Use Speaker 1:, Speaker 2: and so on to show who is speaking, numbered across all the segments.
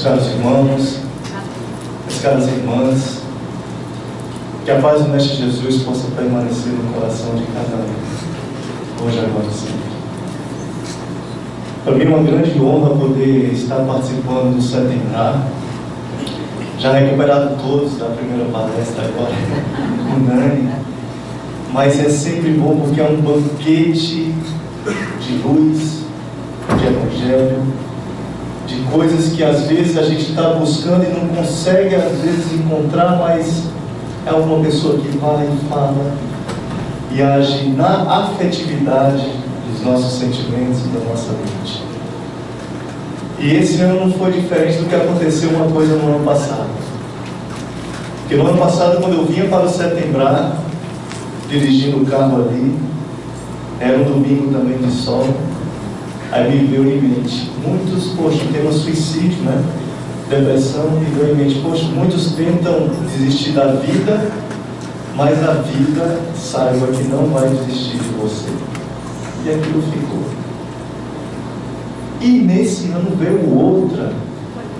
Speaker 1: caros irmãos, as caras irmãs, que a paz do Mestre Jesus possa permanecer no coração de cada um, hoje, agora e sempre. Para mim é uma grande honra poder estar participando do Setembrar, já recuperado todos da primeira palestra agora, unânime, mas é sempre bom porque é um banquete de luz, de evangelho, de coisas que às vezes a gente está buscando e não consegue às vezes encontrar, mas é uma pessoa que vai e fala e age na afetividade dos nossos sentimentos e da nossa mente. E esse ano não foi diferente do que aconteceu uma coisa no ano passado. Porque no ano passado, quando eu vinha para o Setembrar, dirigindo o carro ali, era um domingo também de sol, aí me veio em mente, muitos, poxa, tem um suicídio, né? Depressão, me veio em mente, poxa, muitos tentam desistir da vida, mas a vida, saiba que não vai desistir de você. E aquilo ficou. E nesse ano veio outra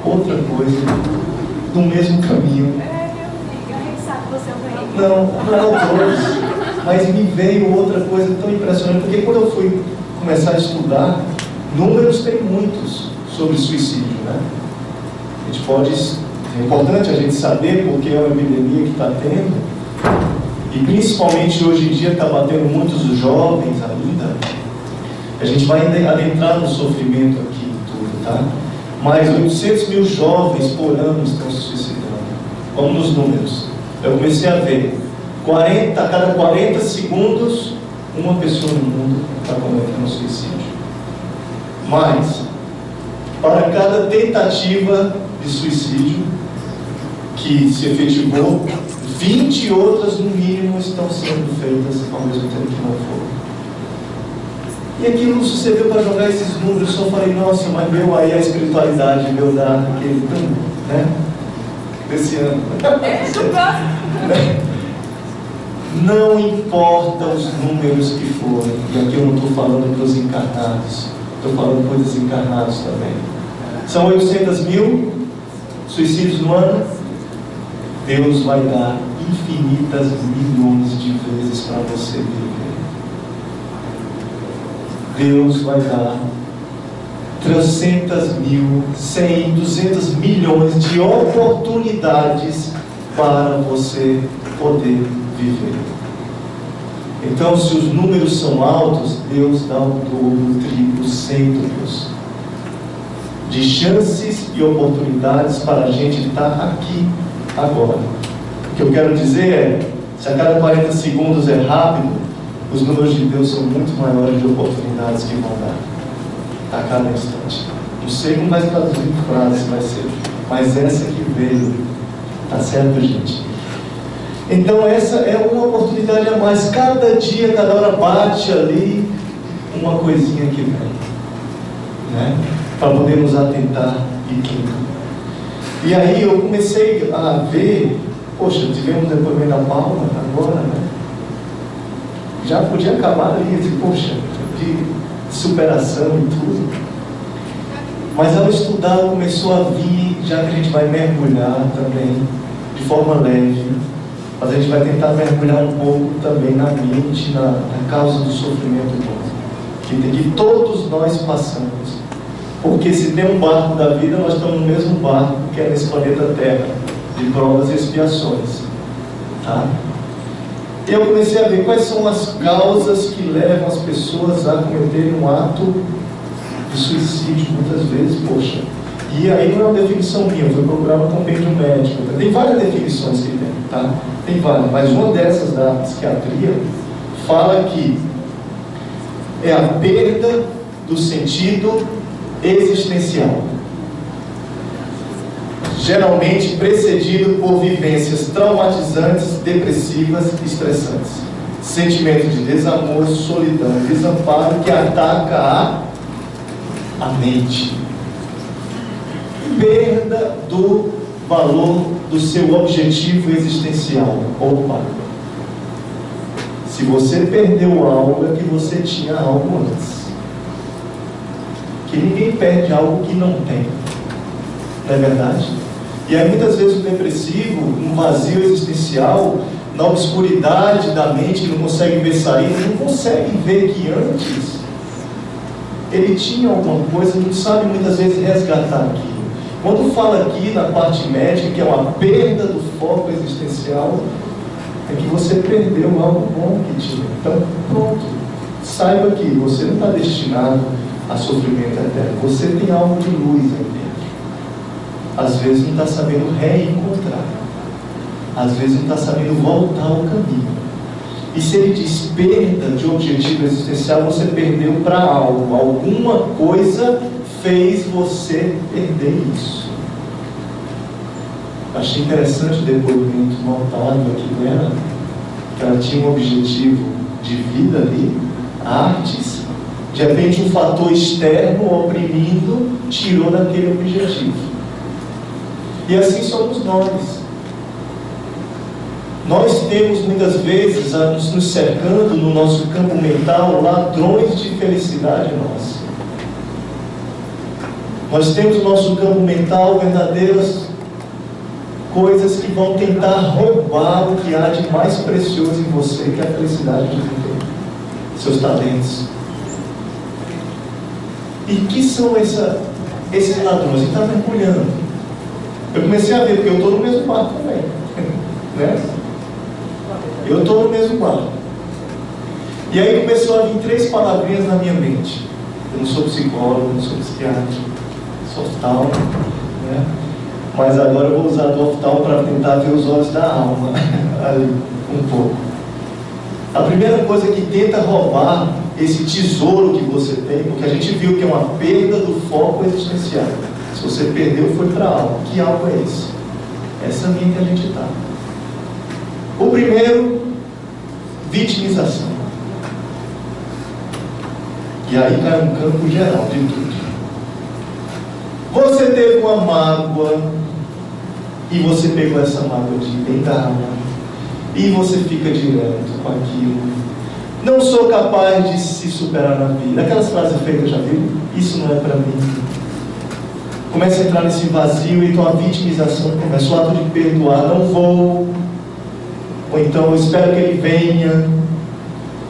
Speaker 1: coisa, do mesmo caminho. Não todos, mas me veio outra coisa tão impressionante, porque quando eu fui começar a estudar, números tem muitos sobre suicídio, né? A gente pode, é importante a gente saber porque é uma epidemia que está tendo, e principalmente hoje em dia está batendo muitos jovens ainda. A gente vai adentrar no sofrimento aqui e tudo, tá? Mas 800 mil jovens por ano estão se suicidando. Vamos nos números. Eu comecei a ver, a cada 40 segundos, uma pessoa no mundo está cometendo suicídio. Mas, para cada tentativa de suicídio que se efetivou, 20 outras no mínimo estão sendo feitas ao mesmo tempo que não foram. E aquilo sucedeu para jogar esses números. Eu só falei, nossa, mas meu aí a espiritualidade, meu dar aquele, né? Desse ano. Não importa os números que forem, e aqui eu não estou falando para os encarnados, estou falando para os desencarnados também. São 800 mil suicídios no ano. Deus vai dar infinitas milhões de vezes para você viver. Deus vai dar 300 mil, 100, 200 milhões de oportunidades para você poder viver. Então, se os números são altos, Deus dá o dobro, o triplo, cêntuplos de chances e oportunidades para a gente estar aqui agora. O que eu quero dizer é, se a cada 40 segundos é rápido, os números de Deus são muito maiores de oportunidades que vão dar a cada instante. Não sei como vai traduzir frases vai ser, mas essa que veio, tá certo, gente? Então essa é uma oportunidade a mais. Cada dia, cada hora bate ali uma coisinha que vem, né? Para poder nos atentar e tudo. E aí eu comecei a ver, poxa, tivemos depoimento da Paula agora, né? Já podia acabar ali, de, poxa, de superação e tudo. Mas ao estudar começou a vir, já que a gente vai mergulhar também, de forma leve, mas a gente vai tentar mergulhar um pouco também na mente, na causa do sofrimento humano, que todos nós passamos. Porque se tem um barco da vida, nós estamos no mesmo barco que é nesse planeta Terra, de provas e expiações, tá? E eu comecei a ver quais são as causas que levam as pessoas a cometerem um ato de suicídio, muitas vezes, poxa. E aí não é uma definição minha, eu fui procurar no compêndio médico. Tem várias definições que tem, tá? Tem várias, mas uma dessas da psiquiatria fala que é a perda do sentido existencial, geralmente precedido por vivências traumatizantes, depressivas e estressantes, sentimento de desamor, solidão, desamparo que ataca a mente, perda do valor do seu objetivo existencial. Opa! Se você perdeu algo, é que você tinha algo antes. Que ninguém perde algo que não tem. Não é verdade? E aí muitas vezes o depressivo, um vazio existencial, na obscuridade da mente, que não consegue ver saída, não consegue ver que antes ele tinha alguma coisa, não sabe muitas vezes resgatar aquilo. Quando fala aqui na parte médica, que é uma perda do foco existencial, é que você perdeu algo bom que tinha. Então, pronto, saiba que você não está destinado a sofrimento eterno, você tem algo de luz aí dentro. Às vezes não está sabendo reencontrar, às vezes não está sabendo voltar ao caminho. E se ele diz perda de objetivo existencial, você perdeu para algo, alguma coisa fez você perder isso. Achei interessante o depoimento notável aqui dela, que ela tinha um objetivo de vida ali, artes, de repente um fator externo oprimindo, tirou daquele objetivo. E assim somos nós. Nós temos muitas vezes nos cercando no nosso campo mental ladrões de felicidade nossa. Nós temos no nosso campo mental verdadeiras coisas que vão tentar roubar o que há de mais precioso em você, que é a felicidade de viver, seus talentos. E que são esses ladrões? Ele está mergulhando. Eu comecei a ver, porque eu estou no mesmo barco também. Né? Eu estou no mesmo barco. E aí começou a vir 3 palavrinhas na minha mente. Eu não sou psicólogo, não sou psiquiatra, sou oftalmo, né? Mas agora eu vou usar do oftalmo para tentar ver os olhos da alma ali, um pouco. A primeira coisa que tenta roubar esse tesouro que você tem, porque a gente viu que é uma perda do foco existencial. Se você perdeu, foi para algo. Que algo é esse? Essa linha que a gente está. O primeiro, vitimização. E aí cai um campo geral de tudo. Você teve uma mágoa, e você pegou essa mágoa de bengala, e você fica direto com aquilo. Não sou capaz de se superar na vida. Aquelas frases feitas, já viu? Isso não é para mim. Começa a entrar nesse vazio, então a vitimização começa. O ato de perdoar, não vou. Ou então, eu espero que ele venha.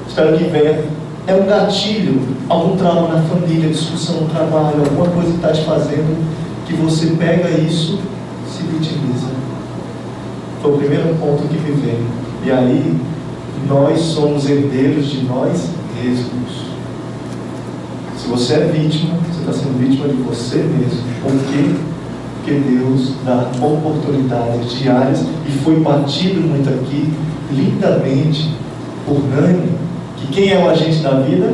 Speaker 1: Espero que venha. É um gatilho, algum trauma na família, discussão no trabalho, alguma coisa que está te fazendo, que você pega isso, se vitimiza. Foi o primeiro ponto que me veio. E aí, nós somos herdeiros de nós mesmos. Se você é vítima, você está sendo vítima de você mesmo. Por quê? Porque Deus dá oportunidades diárias, e foi batido muito aqui, lindamente, por Nani, que quem é o agente da vida?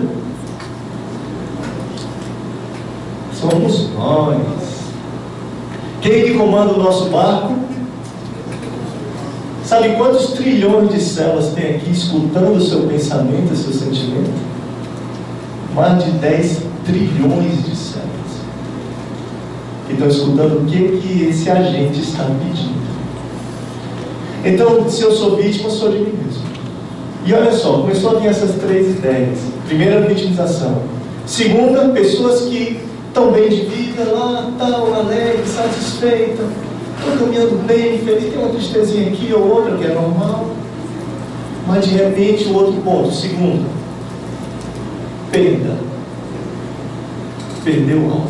Speaker 1: Somos nós. Quem que comanda o nosso barco? Sabe quantos trilhões de células tem aqui escutando o seu pensamento, o seu sentimento? Mais de 10 trilhões de células que estão escutando o que esse agente está pedindo. Então, se eu sou vítima, eu sou de mim mesmo. E olha só, começou a vir essas 3 ideias. Primeira, vitimização. Segunda, pessoas que estão bem de vida, lá, tal, alegre, satisfeita, estão caminhando bem, feliz, tem uma tristezinha aqui ou outra, que é normal. Mas de repente, o outro ponto, segundo, perda. Perdeu algo,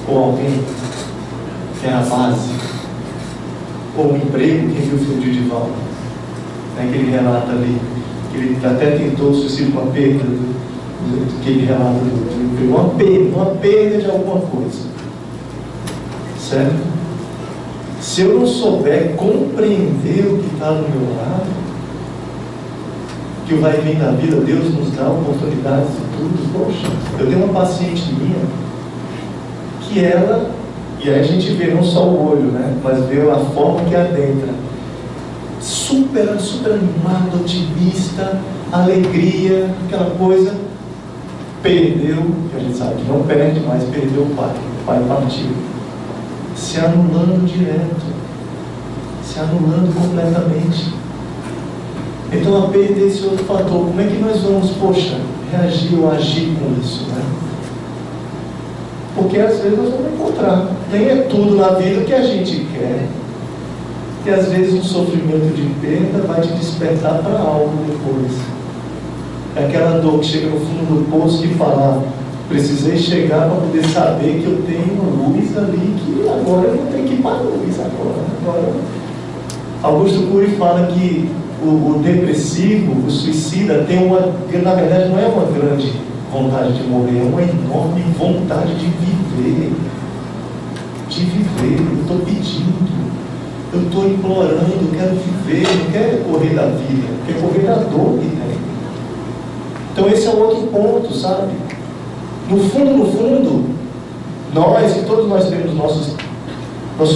Speaker 1: ou alguém, que era a base, ou um emprego. Quem viu o filme de Divaldo, né, que ele relata ali, que ele até tentou suicídio com a perda que ele relata do emprego, uma perda de alguma coisa, certo? Se eu não souber compreender o que está do meu lado, que vai vir na vida, Deus nos dá oportunidades e tudo. Poxa, eu tenho uma paciente minha, que ela, e aí a gente vê não só o olho, né, mas vê a forma que adentra, super animada, otimista, alegria, aquela coisa, perdeu, que a gente sabe que não perde, mas perdeu o pai partiu, se anulando direto, se anulando completamente. Então, a perda esse outro fator, como é que nós vamos, reagir ou agir com isso, né? Porque às vezes nós vamos encontrar. Nem é tudo na vida o que a gente quer. E às vezes um sofrimento de perda vai te despertar para algo depois. É aquela dor que chega no fundo do poço que fala: precisei chegar para poder saber que eu tenho luz ali, que agora eu não tenho que ir para a luz agora. Augusto Cury fala que o depressivo, o suicida, tem na verdade não é uma grande vontade de morrer, é uma enorme vontade de viver. De viver. Eu estou pedindo, eu estou implorando, eu quero viver, não quero correr da vida, eu quero correr da dor que tem. Então esse é o outro ponto, sabe? No fundo, nós e todos nós temos nossos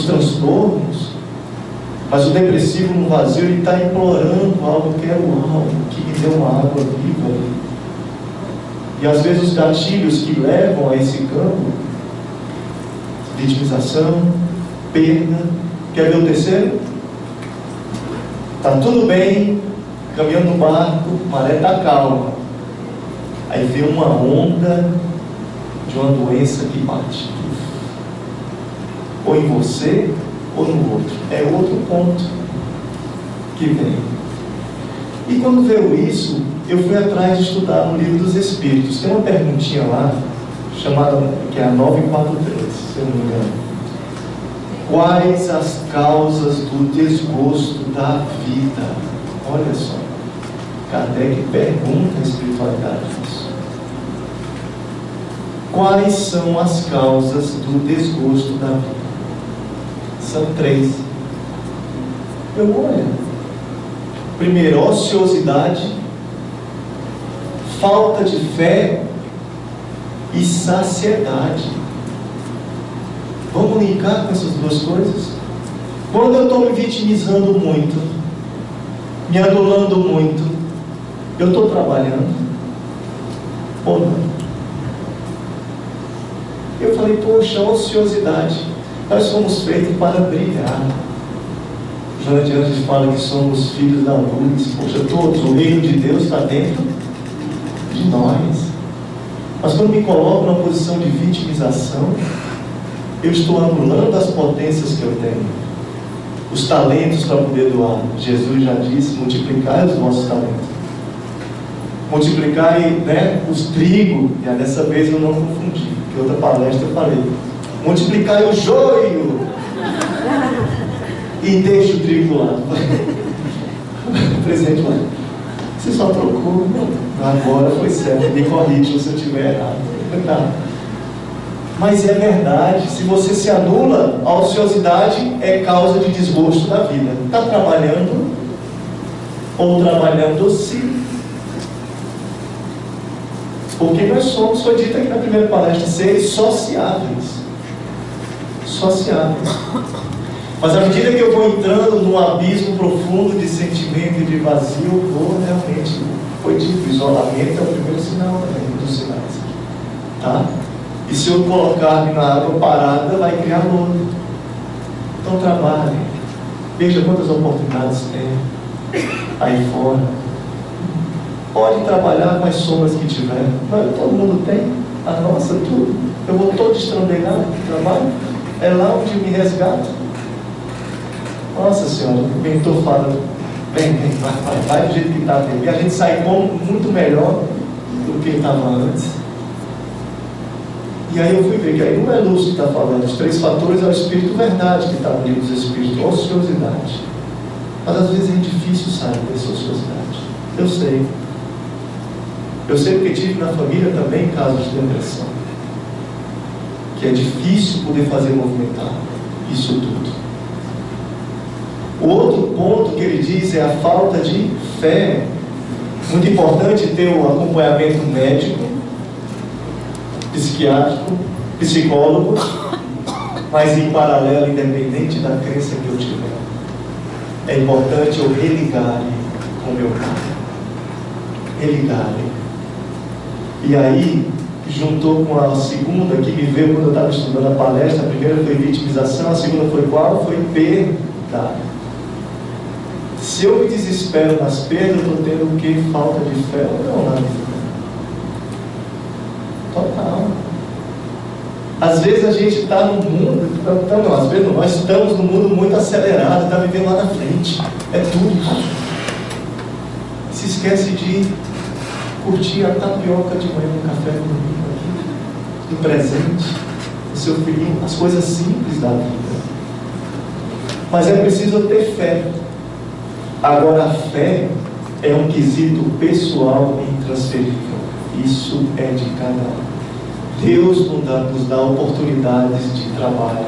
Speaker 1: transtornos, mas o depressivo no vazio, ele está implorando algo, eu quero algo que me dê uma água viva ali. E às vezes os gatilhos que levam a esse campo: vitimização, perda. Quer ver o terceiro? Está tudo bem, caminhando no barco, maré está calma. Aí vem uma onda de uma doença que bate, ou em você ou no outro. É outro ponto que vem. E quando veio isso, eu fui atrás de estudar no Livro dos Espíritos. Tem uma perguntinha lá, chamada, que é a 943, se eu não me engano. Quais as causas do desgosto da vida? Olha só, Kardec pergunta a espiritualidade disso. Quais são as causas do desgosto da vida? São 3. Olha. Primeiro, ociosidade, falta de fé e saciedade. Vamos linkar com essas duas coisas? Quando eu estou me vitimizando muito, me adulando muito, eu estou trabalhando ou não? Eu falei, poxa, ociosidade. Nós somos feitos para brilhar. Joana de Anjos fala que somos filhos da luz. Poxa, todos, o reino de Deus está dentro de nós. Mas quando me coloco numa posição de vitimização, eu estou anulando as potências que eu tenho, os talentos para poder doar. Jesus já disse: multiplicai os vossos talentos, multiplicai, os trigo. E dessa vez eu não confundi, porque outra palestra eu falei: multiplicai o joio e deixa o trigo lá. Presente lá. Você só trocou. Agora foi certo. Me corrija se eu estiver errado. Não. Mas é verdade. Se você se anula, a ociosidade é causa de desgosto da vida. Está trabalhando ou trabalhando-se? Porque nós somos, foi dito aqui na primeira palestra, seres sociáveis. Sociáveis. Mas à medida que eu vou entrando num abismo profundo de sentimento e de vazio, eu vou realmente, foi dito, isolamento é o primeiro sinal dos sinais. Tá? E se eu colocar-me na água parada, vai criar lodo. Então trabalhe. Veja quantas oportunidades tem aí fora. Pode trabalhar com as sombras que tiver. Mas todo mundo tem. A nossa, tudo. Eu vou todo estrambelhado no trabalho. É lá onde me resgata. Nossa Senhora, o mentor fala: vem, vai do jeito que está. E a gente sai como muito melhor do que estava antes. E aí eu fui ver que aí não é luz que está falando. Os 3 fatores é o Espírito Verdade que está no Livro dos Espíritos. Ociosidade. Mas às vezes é difícil sair dessa ociosidade. Eu sei. Eu sei porque tive na família também casos de depressão. Que é difícil poder fazer movimentar isso tudo. O outro ponto que ele diz é a falta de fé. Muito importante ter um acompanhamento médico, psiquiátrico, psicólogo, mas em paralelo, independente da crença que eu tiver, é importante eu religar com o meu Pai. Religar. E aí, juntou com a segunda que me veio quando eu estava estudando a palestra. A primeira foi vitimização, a segunda foi qual? Foi perda. Se eu me desespero nas perdas, eu estou tendo o que? Falta de fé ou não na vida? Total. Às vezes a gente está no mundo, às vezes não, nós estamos num mundo muito acelerado, está vivendo lá na frente, é tudo. Se esquece de curtir a tapioca de manhã no café no domingo aqui, do presente, do seu filhinho, as coisas simples da vida. Mas é preciso ter fé. Agora, a fé é um quesito pessoal e intransferível. Isso é de cada um. Deus nos dá oportunidades de trabalho,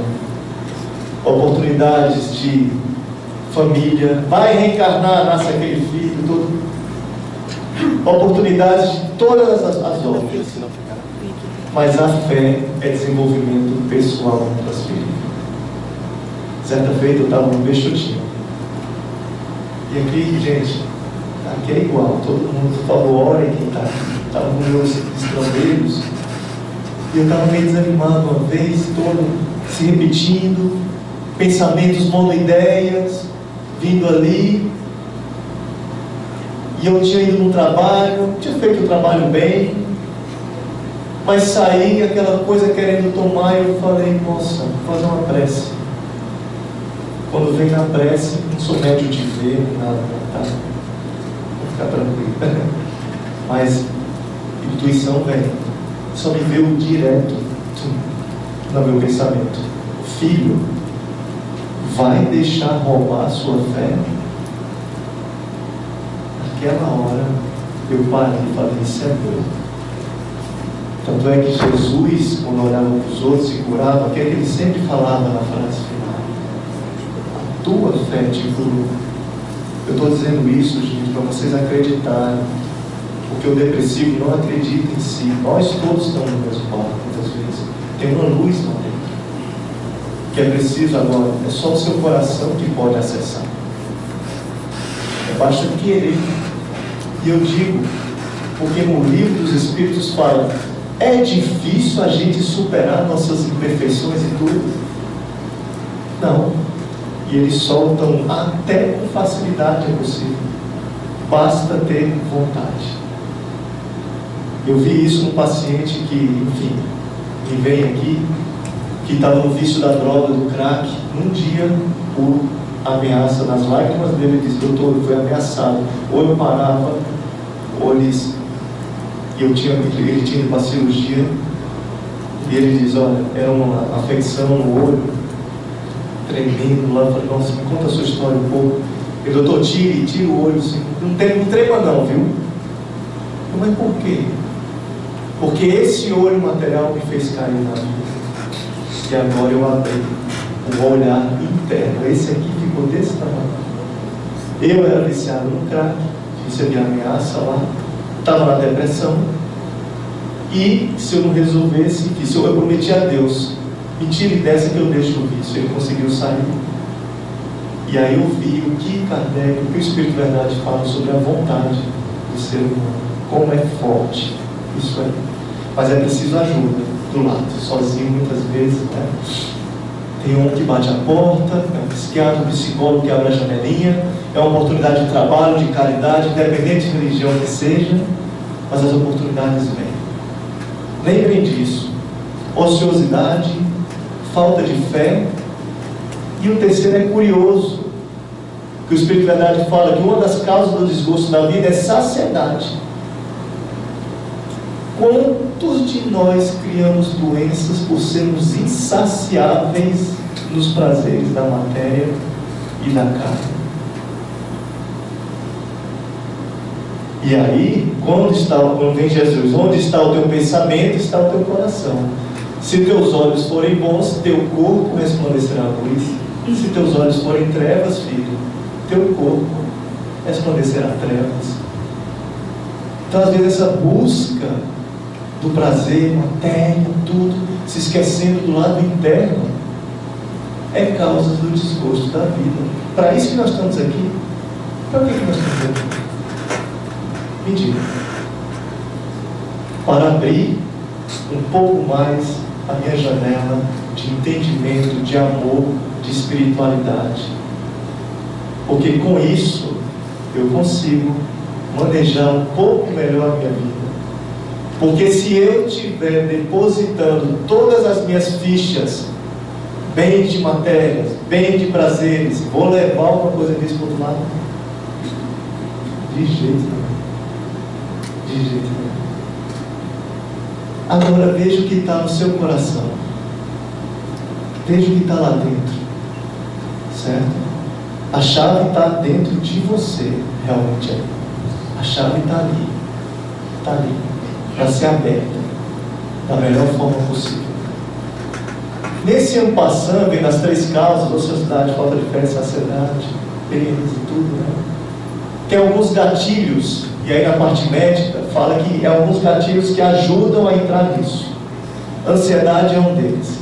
Speaker 1: oportunidades de família. Vai reencarnar, nasce aquele filho, todo. Oportunidades de todas as obras. Mas a fé é desenvolvimento pessoal e intransferível. Certa feita eu estava no Peixotinho. E aqui, gente, aqui é igual. Todo mundo, por favor, orem quem está aqui. Estavam com meus estrangeiros. E eu estava meio desanimado uma vez, todo se repetindo, pensamentos, monoideias, vindo ali. E eu tinha ido no trabalho, tinha feito o trabalho bem, mas saí aquela coisa querendo tomar, e eu falei, nossa, vou fazer uma prece. Quando vem na prece, não sou médio de ver, nada, tá? Vou ficar tranquilo. Mas intuição vem. Só me veio direto no meu pensamento. Filho, vai deixar roubar a sua fé? Naquela hora, eu parei e falei, isso é meu. Tanto é que Jesus, quando olhava para os outros e curava, o que é que ele sempre falava na frase final? A tua fé te curou. Eu estou dizendo isso, gente, para vocês acreditarem. Porque o depressivo não acredita em si. Nós todos estamos no mesmo barco, muitas vezes. Tem uma luz lá dentro. Que é preciso agora. É só o seu coração que pode acessar. Basta querer. E eu digo, porque no livro dos Espíritos fala, é difícil a gente superar nossas imperfeições e tudo? Não. E eles soltam até com facilidade, é possível. Basta ter vontade. Eu vi isso num paciente que, enfim, que vem aqui, que estava no vício da droga, do crack. Um dia, por ameaça nas lágrimas dele, ele disse, doutor, eu fui ameaçado. Ou eu parava, ou eles... ele tinha ido para a cirurgia, e ele diz, olha, era uma afecção no olho, tremendo lá. Eu falei, nossa, me conta a sua história um pouco. Ele, doutor, tire o olho, assim. Não trema não, viu? Mas por quê? Porque esse olho material me fez cair na vida. E agora eu abri um olhar interno. Esse aqui ficou desse tamanho. Eu era viciado no crack, recebi ameaça lá, estava na depressão. E se eu não resolvesse, eu prometi a Deus, me tire dessa que eu deixo o vício. Ele conseguiu sair. E aí eu vi o que Kardec, o que o Espírito Verdade fala sobre a vontade do ser humano. Como é forte isso aí. Mas é preciso ajuda do lado. Sozinho muitas vezes, né? Tem um que bate a porta, é um psiquiatra, um psicólogo que abre a janelinha, é uma oportunidade de trabalho, de caridade, independente de religião que seja, mas as oportunidades vêm. Lembrem disso. Ociosidade, falta de fé. E o terceiro é curioso, que o Espírito Verdade fala que uma das causas do desgosto da vida é saciedade. Quantos de nós criamos doenças por sermos insaciáveis nos prazeres da matéria e da carne? E aí, quando vem Jesus, onde está o teu pensamento, está o teu coração. Se teus olhos forem bons, teu corpo resplandecerá a luz. Se teus olhos forem trevas, filho, teu corpo resplandecerá trevas. Então, às vezes, essa busca do prazer, matéria, tudo, se esquecendo do lado interno, é causa do desgosto da vida. Para isso que nós estamos aqui. Para que nós estamos aqui? Me diga. Para abrir um pouco mais a minha janela de entendimento, de amor, de espiritualidade. Porque com isso eu consigo manejar um pouco melhor a minha vida. Porque se eu estiver depositando todas as minhas fichas, bens de matérias, bens de prazeres, vou levar alguma coisa disso para o outro lado? De jeito nenhum. De jeito nenhum. Agora veja o que está no seu coração. Veja o que está lá dentro. Certo? A chave está dentro de você. Realmente é. A chave está ali. Está ali. Para ser aberta da melhor forma possível. Nesse ano passando, vem das 3 causas: ociosidade, falta de fé, ansiedade, peso e tudo, né? Tem alguns gatilhos, e aí na parte médica fala que é alguns gatilhos que ajudam a entrar nisso. Ansiedade é um deles.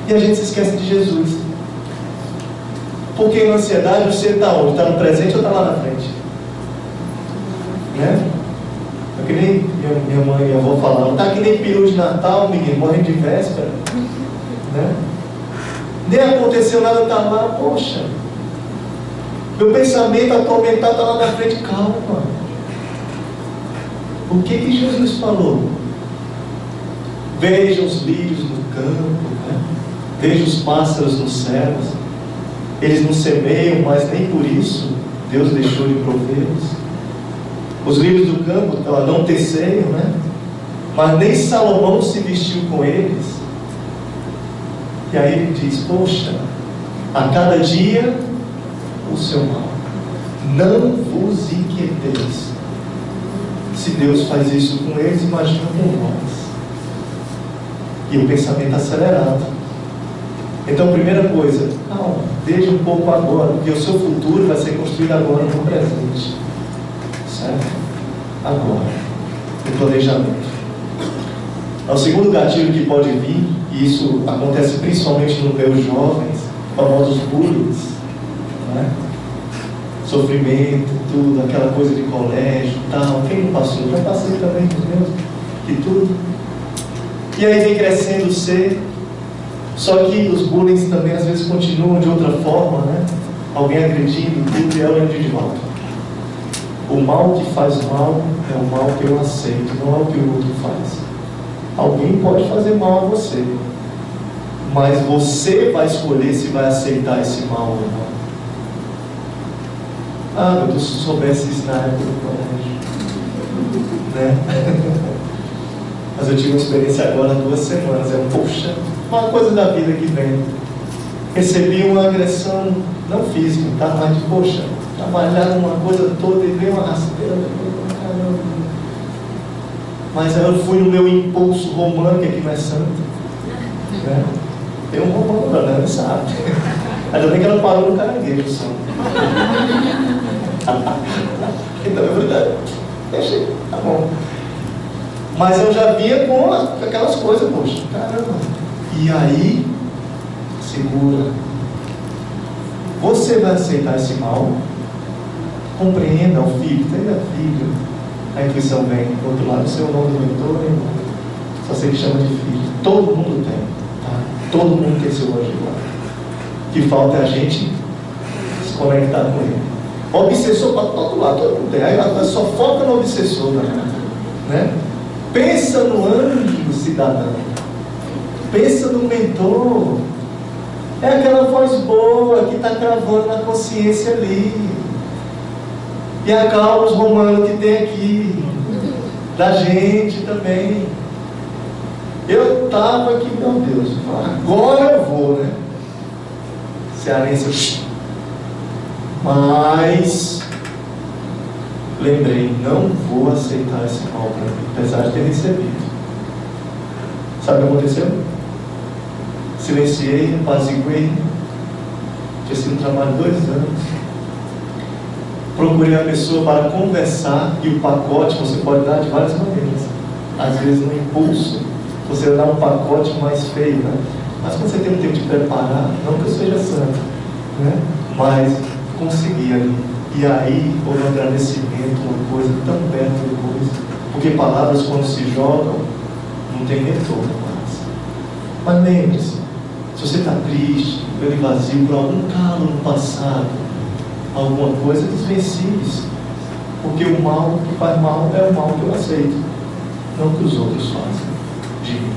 Speaker 1: E a gente se esquece de Jesus. Porque na ansiedade você está onde? Está no presente ou está lá na frente? Né? É que nem minha mãe e minha avó falavam: está que nem peru de Natal, menino, morrendo de véspera. Né? Nem aconteceu nada, está lá, poxa. Meu pensamento atormentado está lá na frente. Calma. O que Jesus falou? Veja os lírios no campo, né? Veja os pássaros nos céus. Eles não semeiam, mas nem por isso Deus deixou de provê-los. Os lírios do campo não teceiam, né? Mas nem Salomão se vestiu com eles. E aí ele diz: poxa, a cada dia o seu mal. Não vos inquieteis. Se Deus faz isso com eles, imagina com nós. E o pensamento acelerado. Então, primeira coisa, calma, veja um pouco agora, porque o seu futuro vai ser construído agora no presente. Certo? Agora. O planejamento. O segundo gatilho que pode vir, e isso acontece principalmente nos meus jovens, famosos bullying, né? Sofrimento, tudo, aquela coisa de colégio, tal. Quem não passou? Já passei também com Deus, e tudo. E aí vem crescendo o ser. Só que os bullying também às vezes continuam de outra forma, né? Alguém agredindo, tudo, e ela de volta. O mal que faz mal é o mal que eu aceito, não é o que o outro faz. Alguém pode fazer mal a você, mas você vai escolher se vai aceitar esse mal ou não. Ah, meu Deus, se eu soubesse isso na época do colégio, né? Mas eu tive uma experiência agora há 2 semanas. Poxa, uma coisa da vida que vem. Recebi uma agressão, não física, tá? Mas de, poxa, trabalhar uma coisa toda e veio uma rasteira. Caramba. Mas aí eu fui no meu impulso romano, que aqui não é santo, né? Tem um romano lá, né? Sabe? Ainda bem que ela parou no caranguejo só. Então é verdade. Deixei, tá bom. Mas eu já via com aquelas coisas, poxa, caramba. E aí, segura. Você vai aceitar esse mal? Compreenda o filho, tenha filho. A intuição vem do outro lado, o seu nome do mentor, né? Só sei que chama de filho. Todo mundo tem, tá? Todo mundo tem seu anjo lá. O que falta é a gente se conectar com ele. O obsessor para todo lado, todo mundo tem. Aí só foca no obsessor, né? Pensa no anjo cidadão. Pensa no mentor. É aquela voz boa que está cravando na consciência ali. E acalma os romanos que tem aqui. Da gente também. Eu estava aqui, meu Deus, agora eu vou, né? Cearense. Mas lembrei, não vou aceitar esse mal para mim, apesar de ter recebido. Sabe o que aconteceu? Silenciei, apaziguei. Tinha sido um trabalho de 2 anos. Procurei a pessoa para conversar, e o pacote você pode dar de várias maneiras. Às vezes no impulso, você dá um pacote mais feio, né? Mas quando você tem um tempo de preparar, não que eu seja santo, né? Mas consegui ali. E aí houve um agradecimento, uma coisa tão perto depois. Porque palavras quando se jogam, não tem retorno mais. Mas lembre-se, se você está triste, ele vazio por algum calo no passado, alguma coisa, desvencilhe-se. Porque o mal que faz mal é o mal que eu aceito. não o que os outros fazem de mim.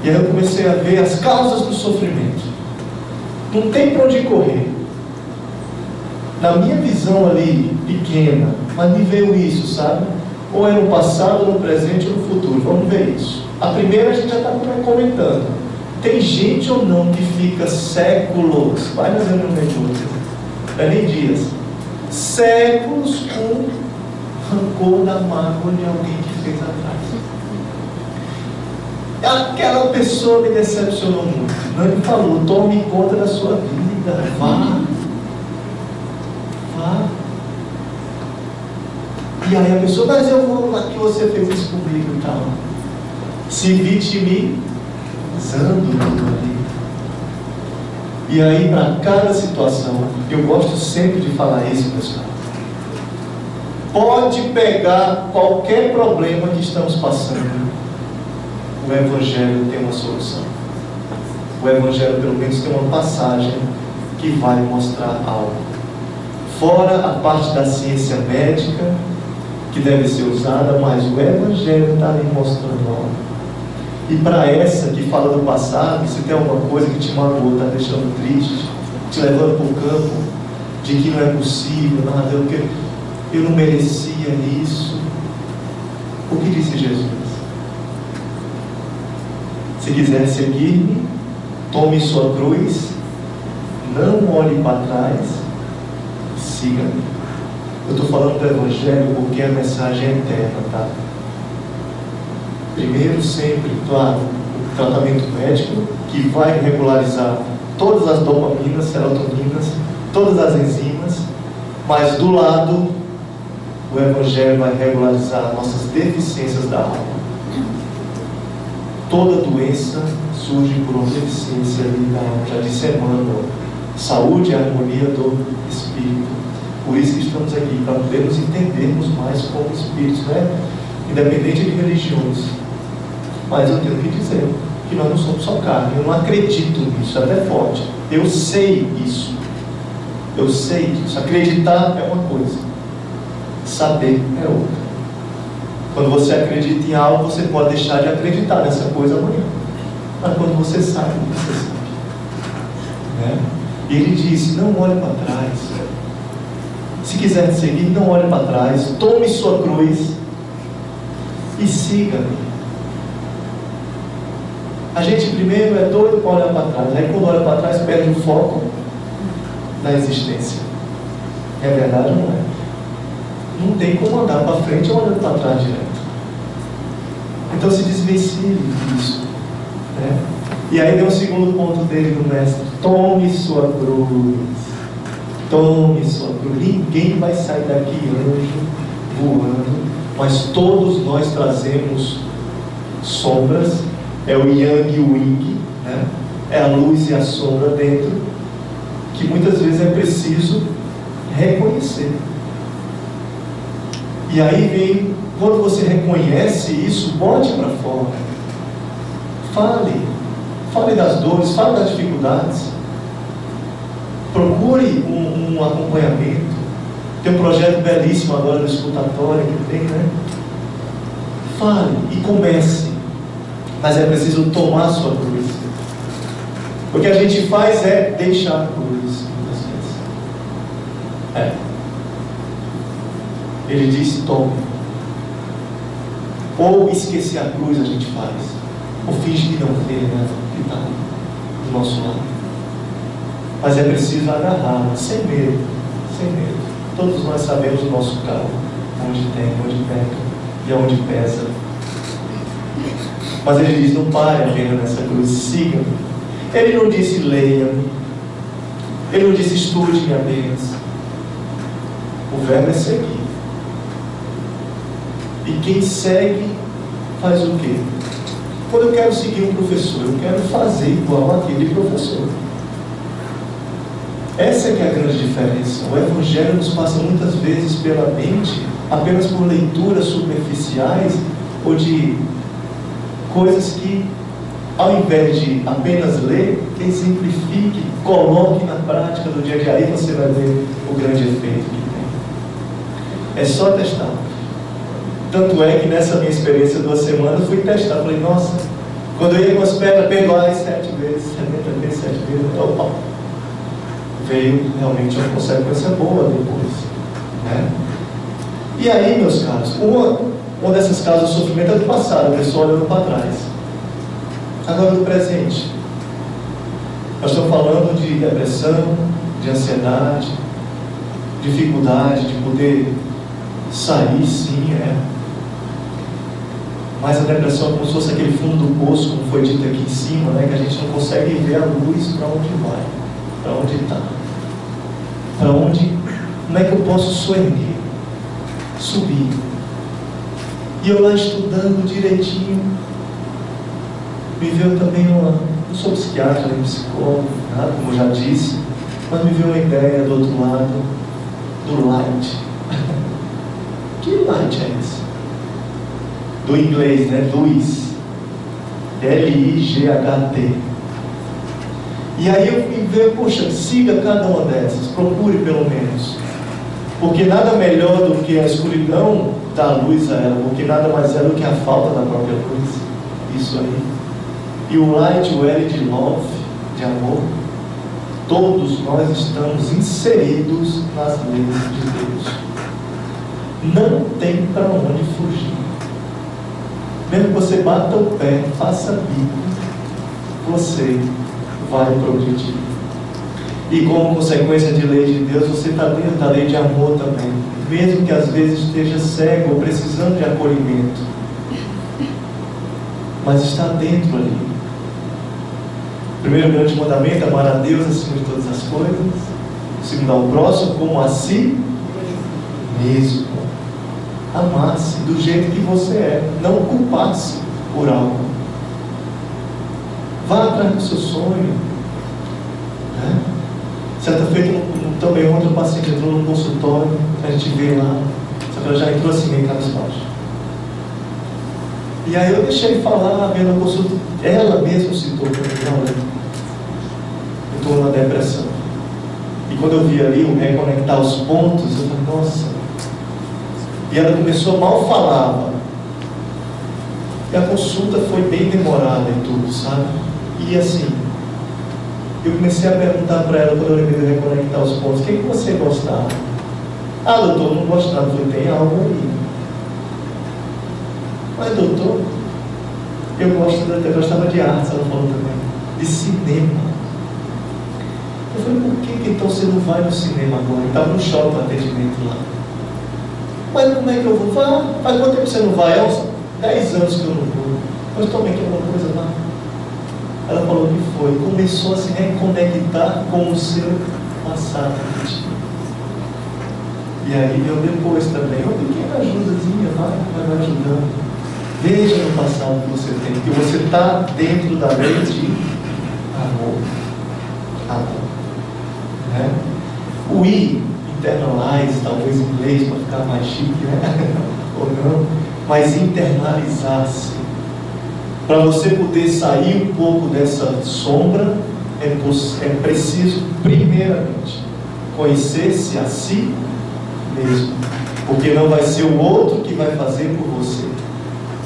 Speaker 1: E aí eu comecei a ver as causas do sofrimento. Não tem para onde correr. Na minha visão ali, pequena, mas me veio isso, sabe? Ou é no passado, ou no presente, ou no futuro. Vamos ver isso. A primeira a gente já está comentando. Tem gente ou não que fica séculos, vai nas reuniões de outro, não é nem dias, séculos com rancor da mágoa de alguém que fez atrás. Aquela pessoa me decepcionou muito. Não, ele falou, tome conta da sua vida, vá. E aí a pessoa, mas eu vou lá que você fez isso comigo e tal. Se vitimizando ali. E aí, para cada situação, eu gosto sempre de falar isso, pessoal. Pode pegar qualquer problema que estamos passando, o Evangelho tem uma solução. O Evangelho, pelo menos, tem uma passagem que vai mostrar algo. Fora a parte da ciência médica, que deve ser usada, mas o Evangelho está ali mostrando algo. E para essa que fala do passado, se tem alguma coisa que te magoou, está deixando triste, te levando para o campo de que não é possível, nada, eu não merecia isso. O que disse Jesus? Se quiser seguir-me, tome sua cruz, não olhe para trás, siga-me. Eu estou falando do Evangelho porque a mensagem é eterna, tá? Primeiro, sempre, claro, o tratamento médico, que vai regularizar todas as dopaminas, serotoninas, todas as enzimas, mas do lado, o Evangelho vai regularizar nossas deficiências da alma. Toda doença surge por uma deficiência ali da alma. Já disse Emmanuel, saúde e harmonia do Espírito. Por isso que estamos aqui, para podermos entendermos mais como espíritos, né? Independente de religiões. Mas eu tenho que dizer que nós não somos só carne. Eu não acredito nisso, é até forte. Eu sei isso. Eu sei disso. Acreditar é uma coisa, saber é outra. Quando você acredita em algo, você pode deixar de acreditar nessa coisa amanhã. Mas quando você sabe, você sabe. Né? E ele disse, não olhe para trás. Se quiser seguir, não olhe para trás. Tome sua cruz e siga-me. A gente primeiro é doido para olhar para trás. Aí quando olha para trás, perde o foco na existência. É verdade ou não é? Não tem como andar para frente ou olhando para trás direto. Então se desvencilhe disso, né? E aí vem o segundo ponto dele do mestre: tome sua cruz. Tome sua cruz. Ninguém vai sair daqui anjo voando, mas todos nós trazemos sombras. É o yang e o yin, né? É a luz e a sombra dentro, que muitas vezes é preciso reconhecer. E aí vem, quando você reconhece isso, bote para fora. Fale das dores, fale das dificuldades. Procure um acompanhamento. Tem um projeto belíssimo agora no escutatório que tem, né? Fale e comece. Mas é preciso tomar a sua cruz. O que a gente faz é deixar a cruz, muitas vezes. Ele disse, tome. Ou esquecer a cruz a gente faz. Ou finge que não vê, né? Que está do nosso lado. Mas é preciso agarrar, sem medo. Sem medo. Todos nós sabemos o nosso carro. Onde tem, onde pega e onde pesa. Mas ele diz, não pare apenas nessa cruz, siga-me. Ele não disse, leia-me. Ele não disse, estude-me apenas. O verbo é seguir. E quem segue, faz o quê? Quando eu quero seguir um professor, eu quero fazer igual aquele professor. Essa é que é a grande diferença. O Evangelho nos passa muitas vezes pela mente, apenas por leituras superficiais, ou de coisas que, ao invés de apenas ler, que exemplifique, coloque na prática do dia a dia. Aí você vai ver o grande efeito que tem. É só testar. Tanto é que nessa minha experiência de 2 semanas, eu fui testar. Falei, nossa, quando eu ia com as pedras, perdoai 7 vezes, 70 vezes, 7 vezes, opa, veio realmente uma consequência boa depois, né? E aí, meus caros, uma dessas causas de sofrimento é do passado, a pessoa olhando para trás. Agora do presente. Nós estamos falando de depressão, de ansiedade, dificuldade de poder sair, sim, mas a depressão é como se fosse aquele fundo do poço, como foi dito aqui em cima, né? Que a gente não consegue ver a luz para onde vai, para onde está, para onde, como é que eu posso subir. E eu lá estudando direitinho, me veio também não sou psiquiatra, nem psicólogo, nada, como eu já disse, mas me veio uma ideia do outro lado, do light. Que light é esse? Do inglês, né? Luz. L-I-G-H-T. E aí eu me veio, poxa, siga cada uma dessas, procure pelo menos. Porque nada melhor do que a escuridão dar luz a ela, porque nada mais é do que a falta da própria luz. Isso aí. E o light, o L de love, de amor, todos nós estamos inseridos nas leis de Deus. Não tem para onde fugir. Mesmo que você bata o pé, faça bico, você vai progredir. E como consequência de lei de Deus, você está dentro da lei de amor também. Mesmo que às vezes esteja cego ou precisando de acolhimento. Mas está dentro ali. O primeiro grande mandamento é amar a Deus acima de todas as coisas. O segundo, ao próximo como a si mesmo. Amasse do jeito que você é. Não culpasse por algo. Vá atrás do seu sonho. Né? Certa feita, também outra paciente entrou no consultório. A gente vê lá. Só que ela já entrou assim, meio cabisbaixo. E aí eu deixei falar, vendo a consulta. Ela mesma citou para mim, olha, eu estou na depressão. E quando eu vi ali o reconectar os pontos, eu falei, nossa. E ela começou, mal falava. E a consulta foi bem demorada e tudo, sabe? E assim, eu comecei a perguntar para ela, quando eu lembrei de reconectar os pontos, o que você gostava? Ah, doutor, não gosto nada. Eu falei, tem algo aí. Mas doutor, eu gostava de artes, ela falou também, de cinema. Eu falei, por que então você não vai no cinema agora? Ele estava no shopping, no atendimento lá. Mas como é que eu vou? Faz quanto tempo você não vai? Há uns 10 anos que eu não vou. Mas também que alguma coisa lá. Ela falou que foi. Começou a se reconectar com o seu passado. E aí eu depois também, uma pequena ajudazinha, vai ajudando. Veja no passado que você tem, que você está dentro da lei de amor. Né? O I, internalize, talvez em inglês para ficar mais chique, né? Ou não, mas internalizar-se. Para você poder sair um pouco dessa sombra, é preciso, primeiramente, conhecer-se a si mesmo. Porque não vai ser o outro que vai fazer por você.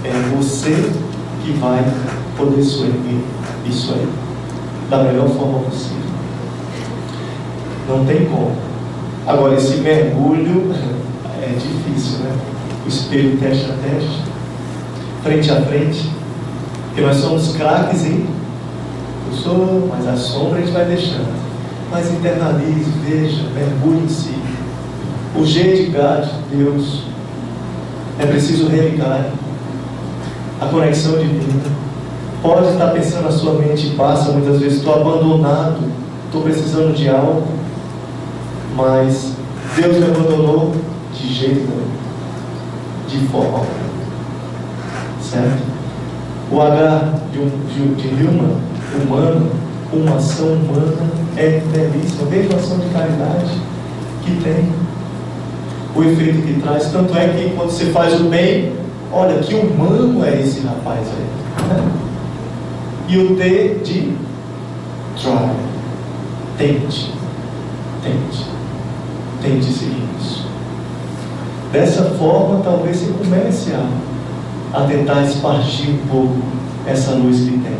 Speaker 1: É você que vai poder soerguer isso aí, da melhor forma possível. Não tem como. Agora, esse mergulho é difícil, né? O espelho teste a teste, frente a frente, porque nós somos craques em eu sou, mas a sombra a gente vai deixando. Mas internalize, veja, mergulhe em si. O G de God, Deus, é preciso religar a conexão divina. Pode estar pensando na sua mente, passa muitas vezes, estou abandonado, estou precisando de algo, mas Deus me abandonou de jeito nenhum, de forma alguma, certo? O H de Hillman, humano, uma ação humana é belíssima, veja a ação de caridade que tem, o efeito que traz. Tanto é que quando você faz o bem, olha que humano é esse rapaz aí, né? E o T de try, tente seguir isso. Dessa forma, talvez você comece a tentar espargir um pouco essa luz que tem.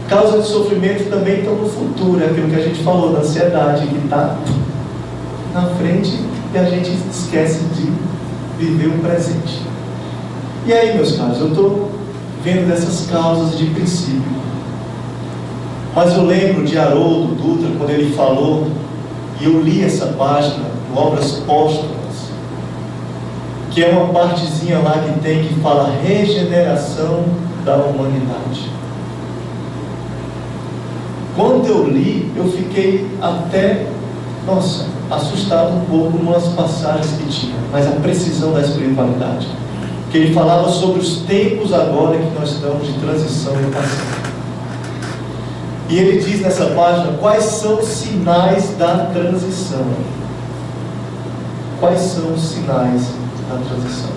Speaker 1: Causas de sofrimento também estão no futuro, é aquilo que a gente falou, da ansiedade, que está na frente e a gente esquece de viver o presente. E aí, meus caros, eu estou vendo dessas causas de princípio. Mas eu lembro de Haroldo Dutra, quando ele falou, e eu li essa página, Obras Póstumas, que é uma partezinha lá que tem que fala regeneração da humanidade. Quando eu li, eu fiquei até, assustado um pouco com as passagens que tinha, mas a precisão da espiritualidade. Que ele falava sobre os tempos agora que nós estamos de transição e passagem. E ele diz nessa página quais são os sinais da transição. Quais são os sinais da transição?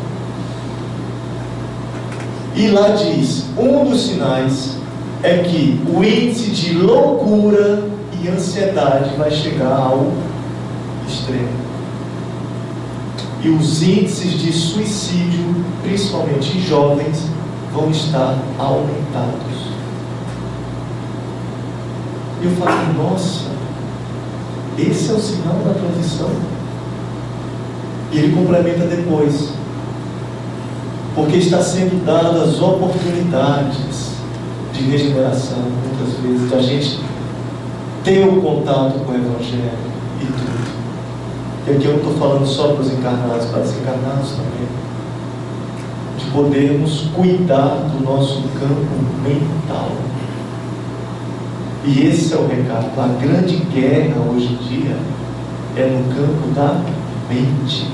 Speaker 1: E lá diz, um dos sinais é que o índice de loucura e ansiedade vai chegar ao extremo. E os índices de suicídio, principalmente em jovens, vão estar aumentados. E eu falei, nossa, esse é o sinal da transição. E ele complementa depois, porque está sendo dadas oportunidades de regeneração, muitas vezes, de a gente ter o contato com o Evangelho e tudo. E aqui eu não estou falando só para os encarnados, para os desencarnados também, de podermos cuidar do nosso campo mental. E esse é o recado. A grande guerra hoje em dia é no campo da mente,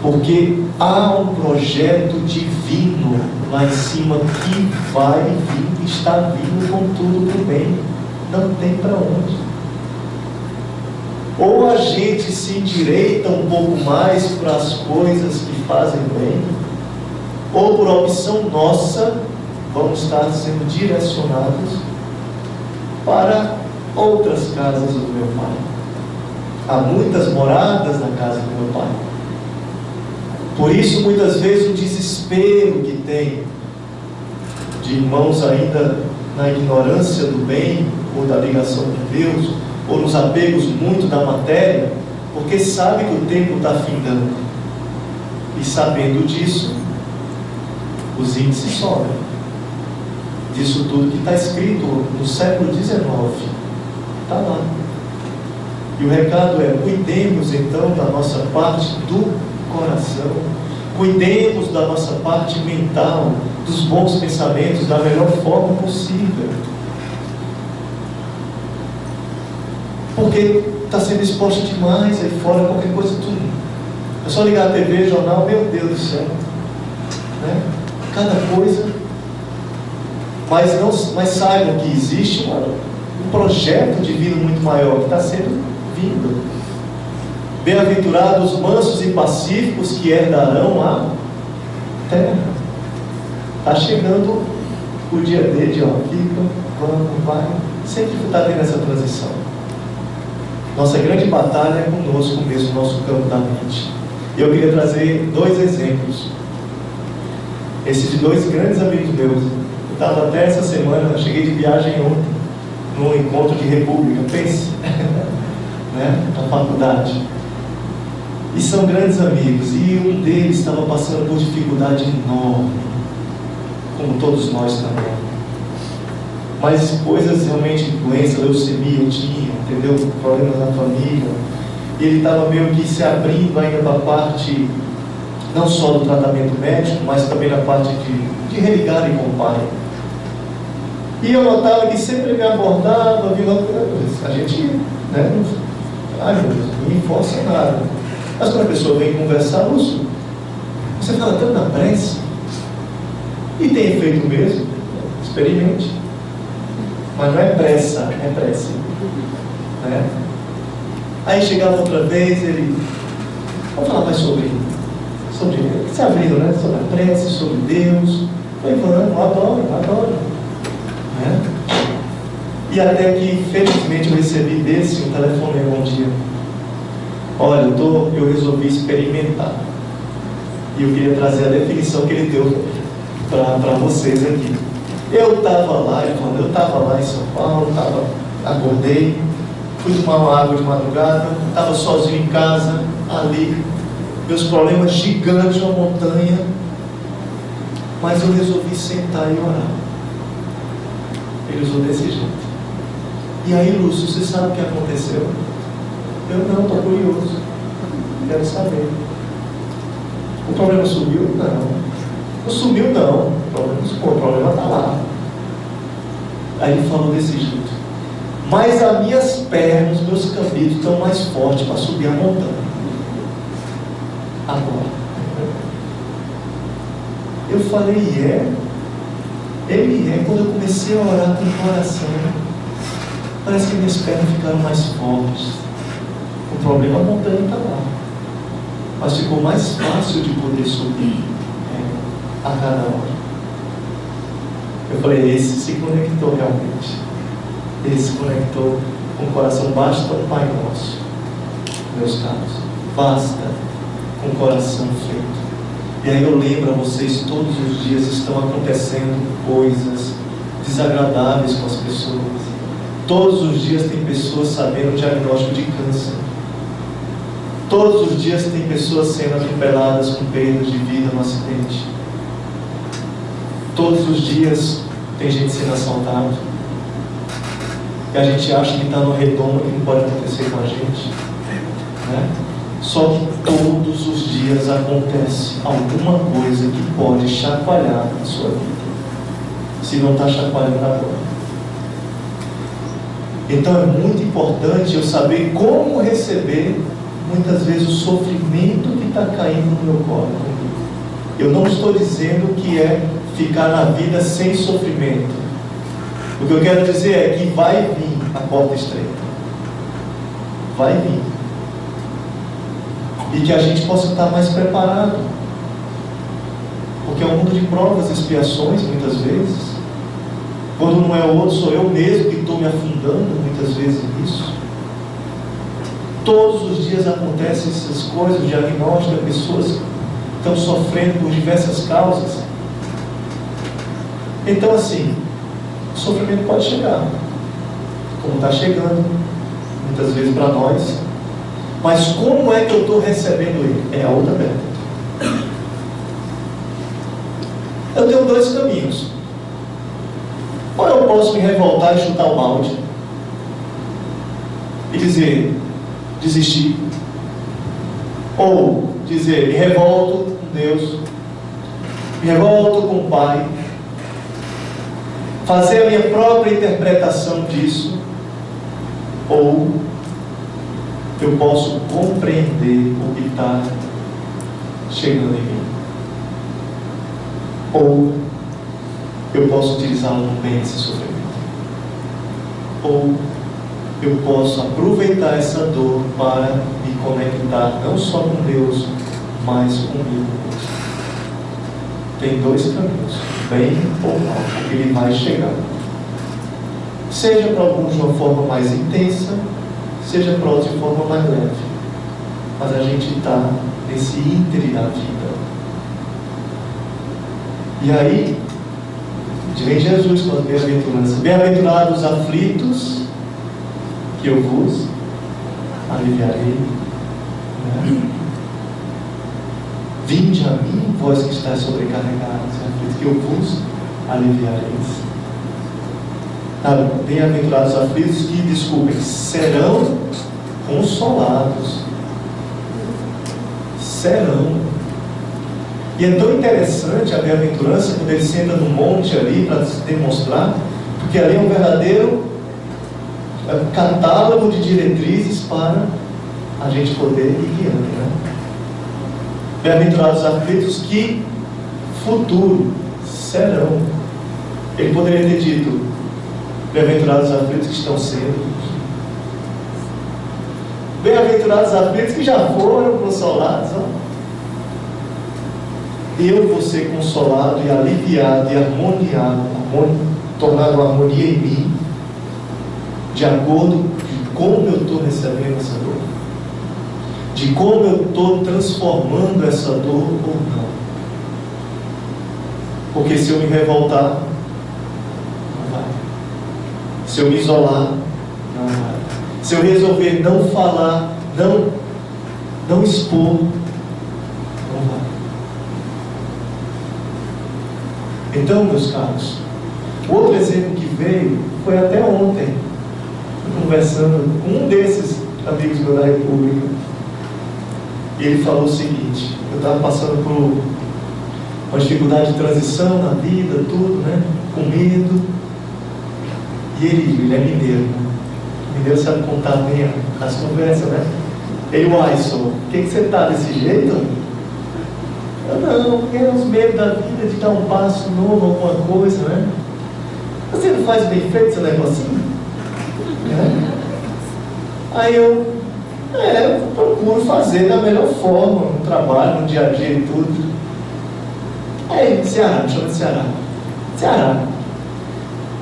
Speaker 1: porque há um projeto divino lá em cima que vai vir, está vindo com tudo para o bem, não tem para onde. Ou a gente se endireita um pouco mais para as coisas que fazem bem, ou por opção nossa vamos estar sendo direcionados para outras casas do meu Pai. Há muitas moradas na casa do meu Pai. Por isso, muitas vezes, o desespero que tem de irmãos ainda na ignorância do bem, ou da ligação com Deus, ou nos apegos muito da matéria, porque sabe que o tempo está findando. E sabendo disso, os índices sobem. Disso tudo que está escrito no século XIX. Está lá. E o recado é, cuidemos então da nossa parte do coração, cuidemos da nossa parte mental, dos bons pensamentos, da melhor forma possível. Porque está sendo exposto demais aí fora, qualquer coisa, tudo. É só ligar a TV, jornal, meu Deus do céu. Né? Cada coisa. Mas saibam que existe um projeto de vida muito maior que está sendo vindo. Bem-aventurados os mansos e pacíficos que herdarão a terra. Está chegando o dia dele, fica, vamos, vai. Sempre está tendo essa transição. Nossa grande batalha é conosco mesmo, nosso campo da mente. E eu queria trazer 2 exemplos. Esses de 2 grandes amigos meus. Eu estava até essa semana, cheguei de viagem ontem, num encontro de república, pense, né, na faculdade. E são grandes amigos, e um deles estava passando por dificuldade enorme, como todos nós também. Mas coisas realmente, doença, leucemia eu tinha, entendeu? Problemas na família. E ele estava meio que se abrindo ainda para a parte, não só do tratamento médico, mas também na parte de religarem com o Pai. E eu notava que sempre me abordava, a gente, né? Ai meu Deus, não me força nada. Mas quando a pessoa vem conversar, Lúcio, você fala tanto na prece, e tem efeito mesmo, experimente. Mas não é pressa, é prece. Né? Aí chegava outra vez, ele, vamos falar mais sobre se abrindo, né? Sobre a prece, sobre Deus. Foi falando, adoro. Né? E até que, felizmente, eu recebi desse um telefonema um dia. Olha, eu resolvi experimentar. E eu queria trazer a definição que ele deu para vocês aqui. Eu estava lá, irmão, eu estava lá em São Paulo, acordei, fui tomar uma água de madrugada, estava sozinho em casa, ali, meus problemas gigantes, uma montanha, mas eu resolvi sentar e orar. Ele usou desse jeito. E aí, Lúcio, você sabe o que aconteceu? Eu não, estou curioso, quero saber. O problema sumiu? Não sumiu não, o problema está lá. Aí ele falou desse jeito: mas as minhas pernas, meus cabelos estão mais fortes para subir a montanha. Agora eu falei, quando eu comecei a orar com o coração, parece que minhas pernas ficaram mais fortes. O problema, a montanha está lá, mas ficou mais fácil de poder subir a cada hora. Eu falei, esse se conectou realmente. Esse se conectou com o coração. Basta um Pai Nosso, meus caros. Basta com o coração feito. E aí eu lembro a vocês, todos os dias estão acontecendo coisas desagradáveis com as pessoas. Todos os dias tem pessoas sabendo o diagnóstico de câncer. Todos os dias tem pessoas sendo atropeladas com perdas de vida no acidente. Todos os dias tem gente sendo assaltada. E a gente acha que está no redondo, que não pode acontecer com a gente, né? Só que todos os dias acontece alguma coisa que pode chacoalhar a sua vida, se não está chacoalhando agora. Então é muito importante eu saber como receber, muitas vezes, o sofrimento que está caindo no meu colo. Eu não estou dizendo que é ficar na vida sem sofrimento. O que eu quero dizer é que vai vir a porta estreita. Vai vir. E que a gente possa estar mais preparado. Porque é um mundo de provas e expiações, muitas vezes. Quando não é o outro, sou eu mesmo que estou me afundando, muitas vezes, nisso. Todos os dias acontecem essas coisas, o diagnóstico de pessoas que estão sofrendo por diversas causas. Então, assim, o sofrimento pode chegar, como está chegando, muitas vezes para nós. Mas como é que eu estou recebendo ele? É a outra pergunta. Eu tenho dois caminhos. Ou eu posso me revoltar e chutar o balde e dizer, desistir. Ou dizer, me revolto com Deus, me revolto com o Pai, fazer a minha própria interpretação disso. Ou eu posso compreender o que está chegando em mim. Ou eu posso utilizar bem esse sofrimento. Ou eu posso aproveitar essa dor para me conectar não só com Deus, mas comigo mesmo. Tem dois caminhos, bem ou mal, porque ele vai chegar. Seja para alguns de uma forma mais intensa, seja para outros de forma mais leve. Mas a gente está nesse ínterim da vida. E aí, vem Jesus com as bem-aventuranças. Bem-aventurados os aflitos, que eu vos aliviarei. Né? Vinde a mim, vós que estáis sobrecarregados, que eu vos aliviarei. Bem-aventurados os aflitos que, desculpem, serão consolados. Serão. E é tão interessante a bem-aventurança quando ele senta no monte ali para se demonstrar, porque ali é um verdadeiro catálogo de diretrizes para a gente poder ir guiando, né? Bem-aventurados os aflitos que futuro serão. Ele poderia ter dito, bem-aventurados os aflitos que estão sendo. Bem-aventurados os aflitos que já foram consolados. Eu vou ser consolado e aliviado e harmoniado, tornado uma harmonia em mim, de acordo com como eu estou recebendo essa dor. de como eu estou transformando essa dor ou não. Porque se eu me revoltar, não vai. Se eu me isolar, não vai. Se eu resolver não falar, não expor, não vai. Então, meus caros, outro exemplo que veio foi até ontem, conversando com um desses amigos meus da República. E ele falou o seguinte: eu estava passando por uma dificuldade de transição na vida, tudo, né? Com medo. E ele é mineiro, né? Mineiro sabe contar bem as conversas, né? Ele, Waison, por que você está desse jeito? Eu não, porque é os medos da vida de dar um passo novo, alguma coisa, né? Você não faz bem feito esse negocinho? Né? Aí eu procuro fazer da melhor forma, no trabalho, no dia a dia e tudo. Aí, Ceará, me chama de Ceará. Ceará,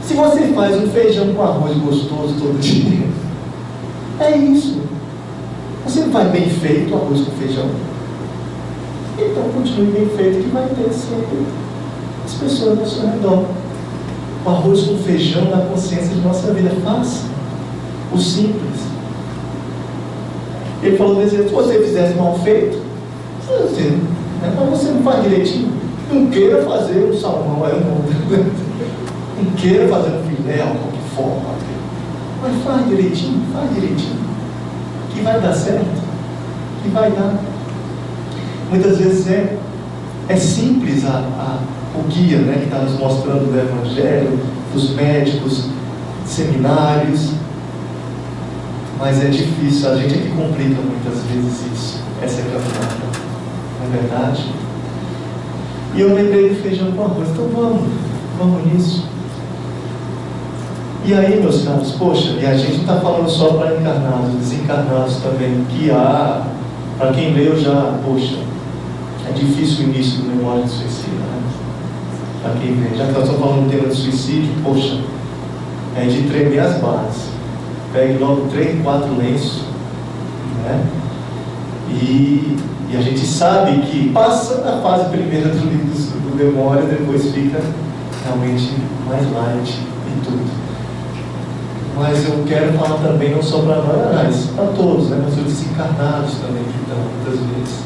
Speaker 1: se você faz um feijão com arroz gostoso todo dia, é isso. Você não faz bem feito o arroz com feijão? Então continue bem feito, que vai ter sempre as pessoas ao seu redor. O arroz com feijão na consciência de nossa vida. Faça o simples. Ele falou desse jeito: se você fizesse mal feito, mas você não faz direitinho. Não queira fazer um salmão, não queira fazer um filé, de qualquer forma, mas faz direitinho, que vai dar certo, que vai dar. Muitas vezes é simples o guia, né, que está nos mostrando do Evangelho, dos médicos, seminários, mas é difícil, a gente é que complica muitas vezes isso, essa caminhada, não é verdade? E eu lembrei do feijão com arroz, então vamos nisso. E aí, meus caros, poxa, e a gente não está falando só para encarnados, desencarnados também, que para quem leu já, poxa, é difícil o início do Memória de Suicídio, né? Para quem vê, já que nós estamos falando do tema de suicídio, poxa, é de tremer as bases. Pegue logo 3, 4 lenços, né? E a gente sabe que passa a fase primeira do livro do Memória, depois fica realmente mais light e tudo. Mas eu quero falar também não só para nós, mas para todos, né? Mas os desencarnados também que estão muitas vezes.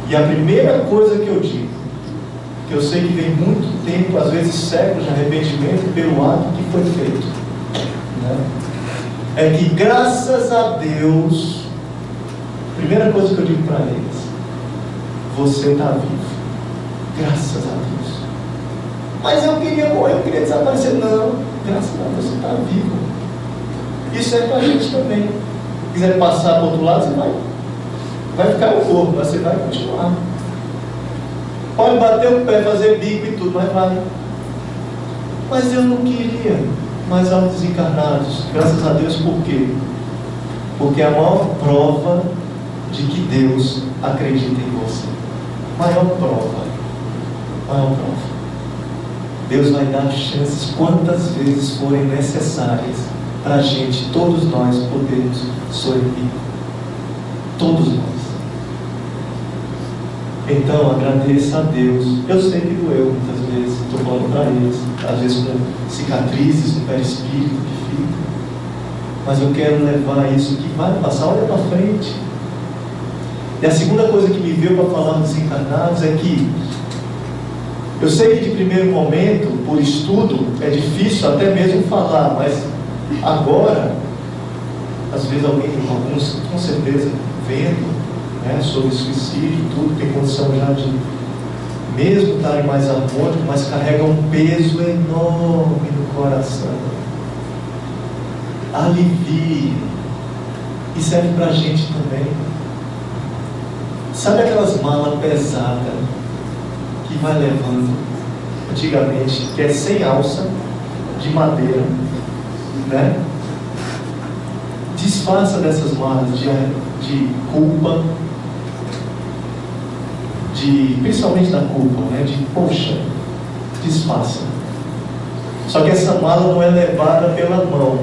Speaker 1: E a primeira coisa que eu digo, que eu sei que vem muito tempo, às vezes séculos de arrependimento pelo ato que foi feito, né? É que graças a Deus, primeira coisa que eu digo para eles: você está vivo, graças a Deus. Mas eu queria morrer, eu queria desaparecer. Não, graças a Deus você está vivo. Isso é para a gente também. Se quiser passar para o outro lado, você vai ficar o corpo, mas você vai continuar. Pode bater o pé, fazer bico e tudo, mas vai. Mas eu não queria. Mas aos desencarnados, graças a Deus, por quê? Porque é a maior prova de que Deus acredita em você. Maior prova. Deus vai dar chances quantas vezes forem necessárias para a gente, todos nós, podermos sorrir. Todos nós. Então, agradeça a Deus. Eu sei que doeu muitas vezes, estou falando para eles, às vezes com cicatrizes no perispírito que fica. Mas eu quero levar isso que vai passar, olha para frente. E a segunda coisa que me veio para falar dos encarnados é que eu sei que de primeiro momento, por estudo, é difícil até mesmo falar, mas agora, às vezes alguns com certeza vendo, né, sobre suicídio, tudo, tem condição já de mesmo estarem mais harmônicos, mas carregam um peso enorme no coração. Alivie. E serve para a gente também. Sabe aquelas malas pesadas que vai levando antigamente, que é sem alça, de madeira, né? Desfaça dessas malas de culpa, principalmente da culpa, né? Poxa, desfaça. Só que essa mala não é levada pela mão,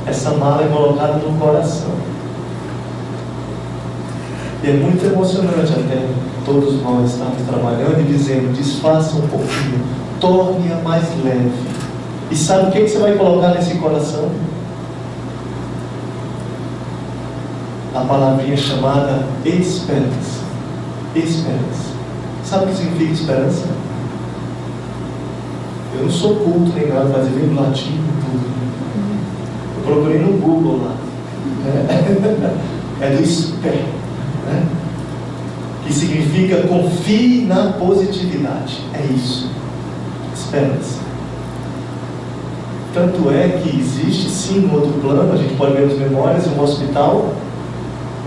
Speaker 1: essa mala é colocada no coração. E é muito emocionante até todos nós estarmos trabalhando e dizendo: desfaça um pouquinho, torne-a mais leve. E sabe o que você vai colocar nesse coração? A palavrinha chamada esperança. Esperança. Sabe o que significa esperança? Eu não sou culto nem nada, mas eu venho do latim e tudo. Eu procurei no Google lá. É do esper, né? Que significa confie na positividade. É isso. Esperança. Tanto é que existe sim um outro plano, a gente pode ver nas memórias, um hospital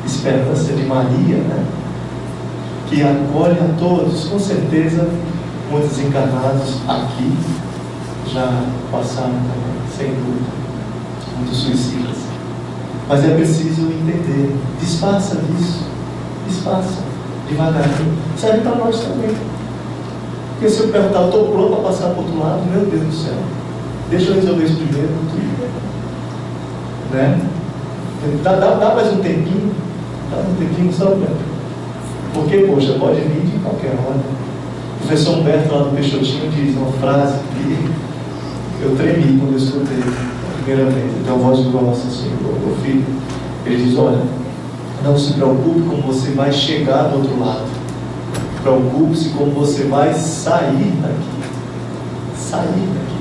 Speaker 1: Esperança de Maria, né? Que acolhe a todos. Com certeza muitos encarnados aqui já passaram também, sem dúvida, muitos suicidas. Mas é preciso entender, desfaça disso, desfaça, devagarinho. Serve para nós também. Porque se eu perguntar, eu estou pronto para passar para o outro lado, meu Deus do céu, deixa eu resolver isso primeiro, né? Dá mais um tempinho, só para... Porque, poxa, pode vir de qualquer hora. O professor Humberto lá do Peixotinho diz uma frase que eu tremi quando eu escutei a primeira vez. Então, voz grossa assim, meu filho, ele diz: olha, não se preocupe como você vai chegar do outro lado, preocupe-se como você vai sair daqui. Sair daqui.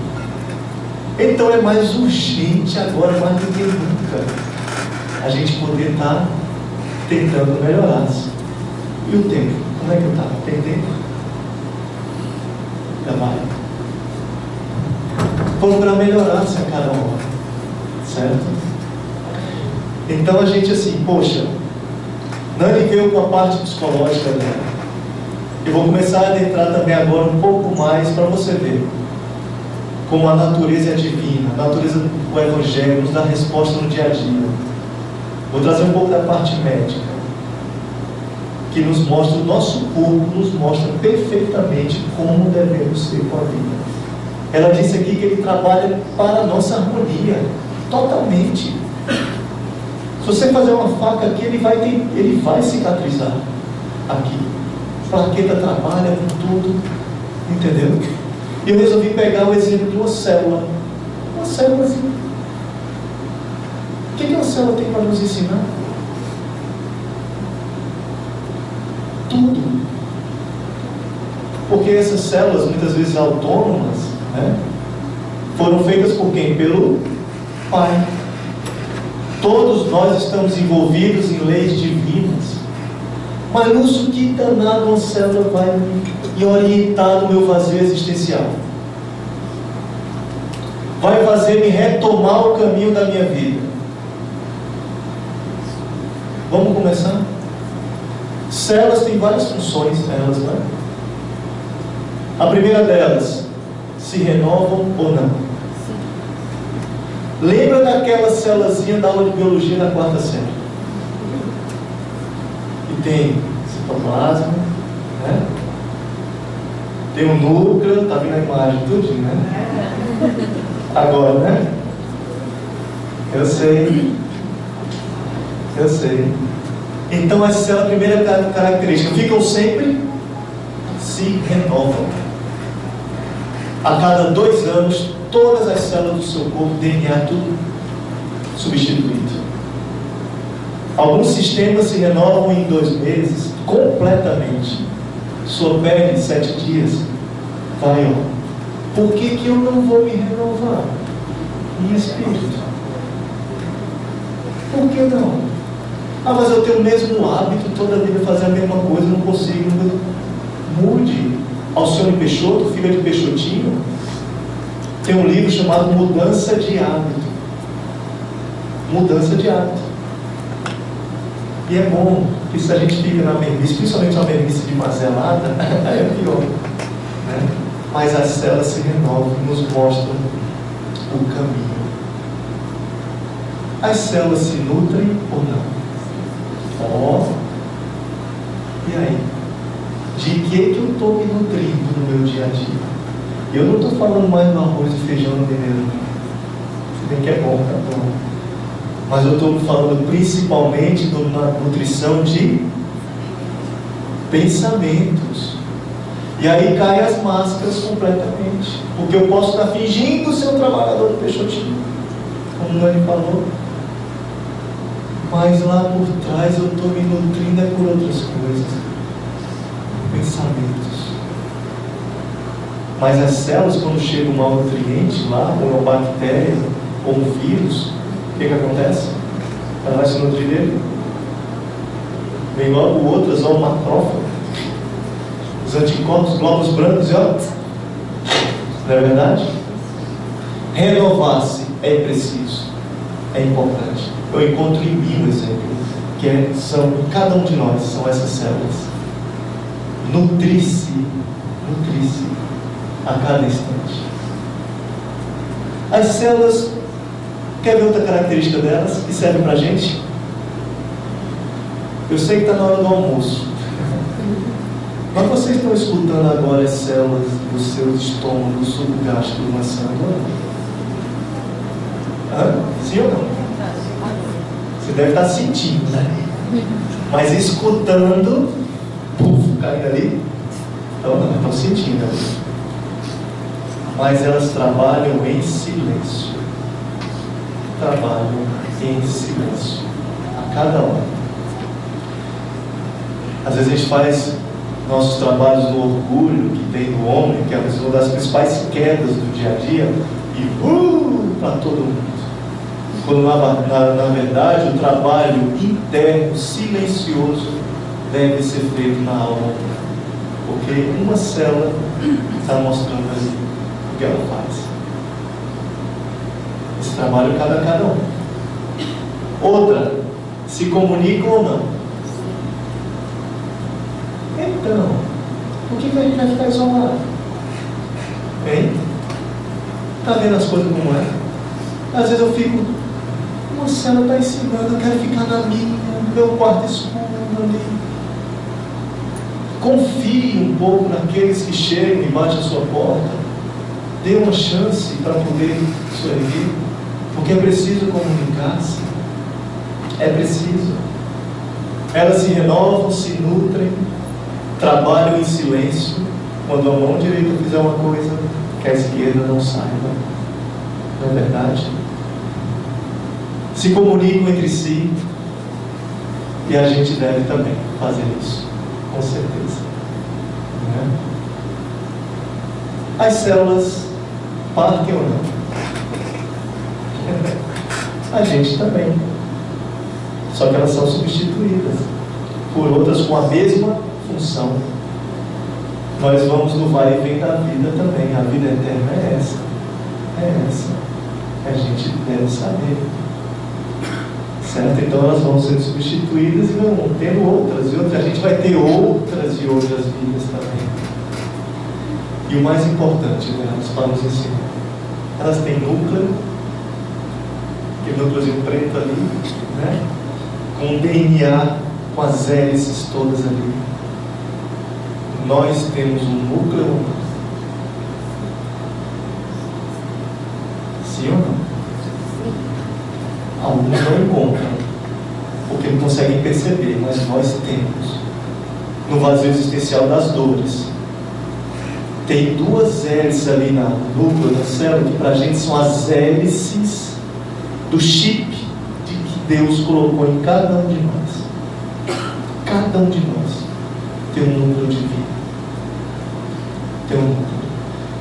Speaker 1: Então é mais urgente agora, mais do que nunca, a gente poder estar tentando melhorar. E o tempo? Como é que está? Tem tempo? Já vai. Procurar melhorar-se a cada hora, certo? Então a gente assim, poxa, Nani veio com a parte psicológica dela. Eu vou começar a adentrar também agora um pouco mais para você ver como a natureza é divina, a natureza do Evangelho nos dá resposta no dia a dia. Vou trazer um pouco da parte médica, que nos mostra, o nosso corpo nos mostra perfeitamente como devemos ser com a vida. Ela disse aqui que ele trabalha para a nossa harmonia, totalmente. Se você fazer uma faca aqui, ele vai cicatrizar aqui. A plaqueta trabalha com tudo, entendeu? E eu resolvi pegar o exemplo de uma célula. Uma célulazinha. O que uma célula tem para nos ensinar? Tudo. Porque essas células, muitas vezes autônomas, né, foram feitas por quem? Pelo Pai. Todos nós estamos envolvidos em leis divinas. Mas Lúcio, que danado uma célula vai me orientar no meu vazio existencial? Vai fazer-me retomar o caminho da minha vida. Vamos começar? Células têm várias funções, elas, né? A primeira delas, se renovam ou não. Lembra daquela célulazinha da aula de biologia na quarta série? Que tem citoplasma, né? Tem um núcleo, está vindo a imagem, tudinho, né? Agora, né? Eu sei. Então essa é a primeira característica. Ficam sempre, se renovam. A cada 2 anos, todas as células do seu corpo, DNA, tudo substituído. Alguns sistemas se renovam em 2 meses, completamente. Sua pele, 7 dias, vai, ó. Por que eu não vou me renovar em espírito? Por que não? Ah, mas eu tenho o mesmo hábito, toda a vida fazer a mesma coisa, não consigo. Mude. Alcione Peixoto, filha de Peixotinho, tem um livro chamado Mudança de Hábito. Mudança de hábito. E é bom que se a gente fica na mesmice, principalmente na mesmice de mazelada, é pior, né? Mas as células se renovam e nos mostram o caminho. As células se nutrem ou não? E aí? De que eu estou me nutrindo no meu dia a dia? Eu não estou falando mais do arroz e feijão no mineiro, se bem que é bom, tá bom. Mas eu estou falando principalmente da nutrição de pensamentos. E aí caem as máscaras completamente. Porque eu posso estar fingindo ser um trabalhador do Peixotinho, como o Nani falou, mas lá por trás eu estou me nutrindo por outras coisas, pensamentos. Mas as células, quando chega um mau nutriente lá, ou uma bactéria, ou um vírus, o que acontece? Ela vai se nutrir dele. Vem logo outras, ó, o macrófago, os anticorpos, glóbulos brancos, e ó, não é verdade? Renovar-se é preciso, é importante. Eu encontro em mim um exemplo, que são, cada um de nós, são essas células. Nutrir-se a cada instante. As células, quer ver outra característica delas que serve para a gente? Eu sei que está na hora do almoço, mas vocês estão escutando agora as células do seu estômago subgástrico maçando? Sim ou não? Você deve estar sentindo, né? Mas escutando, puf, caindo ali. Então não, estão sentindo ali. Mas elas trabalham em silêncio. Trabalham em silêncio. A cada hora. Às vezes a gente faz nossos trabalhos no orgulho que tem no homem, que é uma das principais quedas do dia a dia, e para todo mundo. Quando na verdade o trabalho interno, silencioso, deve ser feito na alma. Porque uma célula está mostrando ali o que ela faz. Esse trabalho cabe a cada um. Outra, se comunicam ou não? Então, por que a gente vai ficar isolado? Hein? Está vendo as coisas como é? Às vezes eu fico, uma célula está ensinando, eu quero ficar na minha, no meu quarto escuro ali. Confie um pouco naqueles que chegam e batem a sua porta. Dê uma chance para poder servir, porque é preciso comunicar-se. É preciso. Elas se renovam, se nutrem, trabalham em silêncio. Quando a mão direita fizer uma coisa, que a esquerda não saiba. Não é verdade? Se comunicam entre si, e a gente deve também fazer isso, com certeza. Não é? As células partem ou não? A gente também. Só que elas são substituídas por outras com a mesma função. Nós vamos no vai e vem da vida também. A vida eterna é essa. É essa. A gente deve saber. Certo? Então elas vão sendo substituídas e vão tendo outras e outras. A gente vai ter outras e outras vidas também. E o mais importante delas, para nos ensinar, elas têm núcleo, aquele núcleozinho preto ali, né? Com DNA, com as hélices todas ali. Nós temos um núcleo. Sim ou não? Alguns não encontram, porque não conseguem perceber, mas nós temos. No vazio existencial das dores, tem duas hélices ali no núcleo da célula, que para a gente são as hélices do chip que Deus colocou em cada um de nós. Cada um de nós tem um núcleo de vida. Tem um núcleo.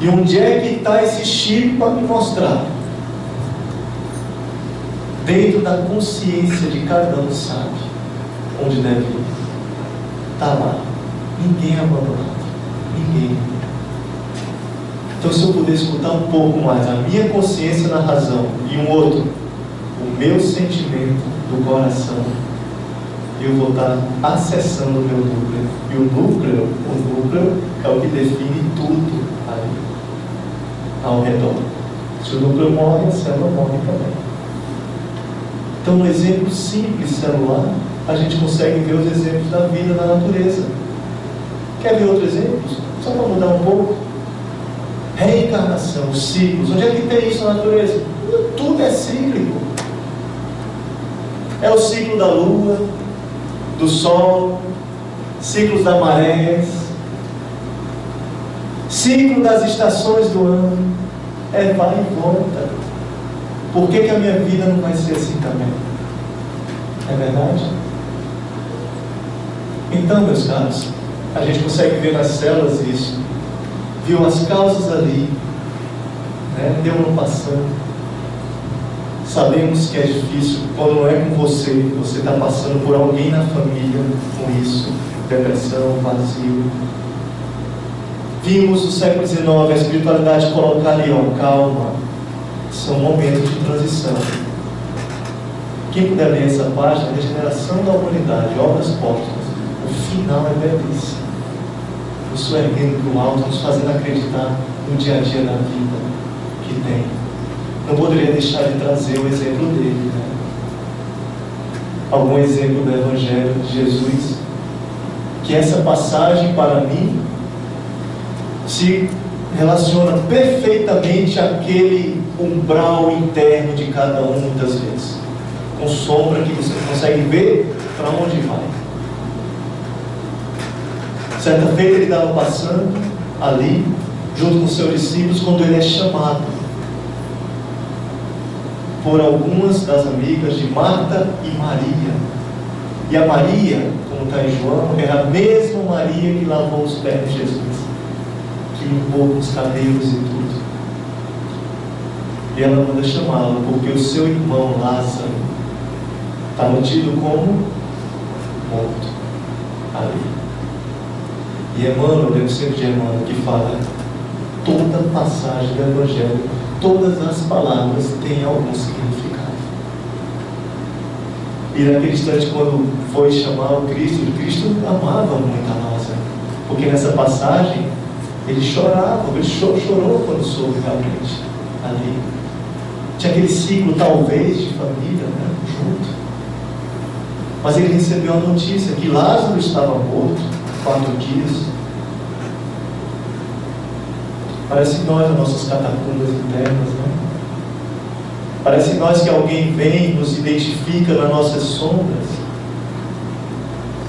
Speaker 1: E onde é que está esse chip para me mostrar? Dentro da consciência de cada um sabe onde deve ir. Está lá. Ninguém é abandonado. Ninguém. Então, se eu puder escutar um pouco mais a minha consciência na razão e um outro, o meu sentimento do coração, eu vou estar acessando o meu núcleo. E o núcleo é o que define tudo ali, ao redor. Se o núcleo morre, a célula morre também. Então, no exemplo simples celular, a gente consegue ver os exemplos da vida, da natureza. Quer ver outros exemplos? Só para mudar um pouco. Reencarnação, os ciclos. Onde é que tem isso na natureza? Tudo é cíclico. É o ciclo da lua, do sol, ciclos da marés, ciclo das estações do ano, vai e volta. Por que a minha vida não vai ser assim também? É verdade? Então, meus caros, a gente consegue ver nas células isso, viu as causas ali, né? Deu ano passando. Sabemos que é difícil quando não é com você está passando por alguém na família com isso, depressão, vazio. Vimos no século XIX a espiritualidade colocar ali, calma, são momentos de transição. Quem puder ler essa página, regeneração da humanidade, obras póstumas, o final é belíssimo. Nos erguendo para o alto, nos fazendo acreditar no dia a dia da vida que tem. Não poderia deixar de trazer o exemplo dele, né? Algum exemplo do Evangelho de Jesus, que essa passagem para mim se relaciona perfeitamente àquele umbral interno de cada um, muitas vezes, com sombra que você não consegue ver para onde vai. Certa feita ele estava passando ali, junto com seus discípulos, quando ele é chamado por algumas das amigas de Marta e Maria. E a Maria, como está em João, era a mesma Maria que lavou os pés de Jesus, que limpou os cabelos e tudo. E ela manda chamá-lo, porque o seu irmão Lázaro estava tido como morto ali. E Emmanuel, eu sempre de Emmanuel, que fala toda passagem do Evangelho, todas as palavras têm algum significado. E naquele instante, quando foi chamar o Cristo amava muito a Lázaro, porque nessa passagem ele chorava, ele chorou quando soube realmente ali. Tinha aquele ciclo talvez de família, né, junto. Mas ele recebeu a notícia que Lázaro estava morto 4 dias. Parece nós, as nossas catacumbas internas, né? Parece nós que alguém vem, nos identifica nas nossas sombras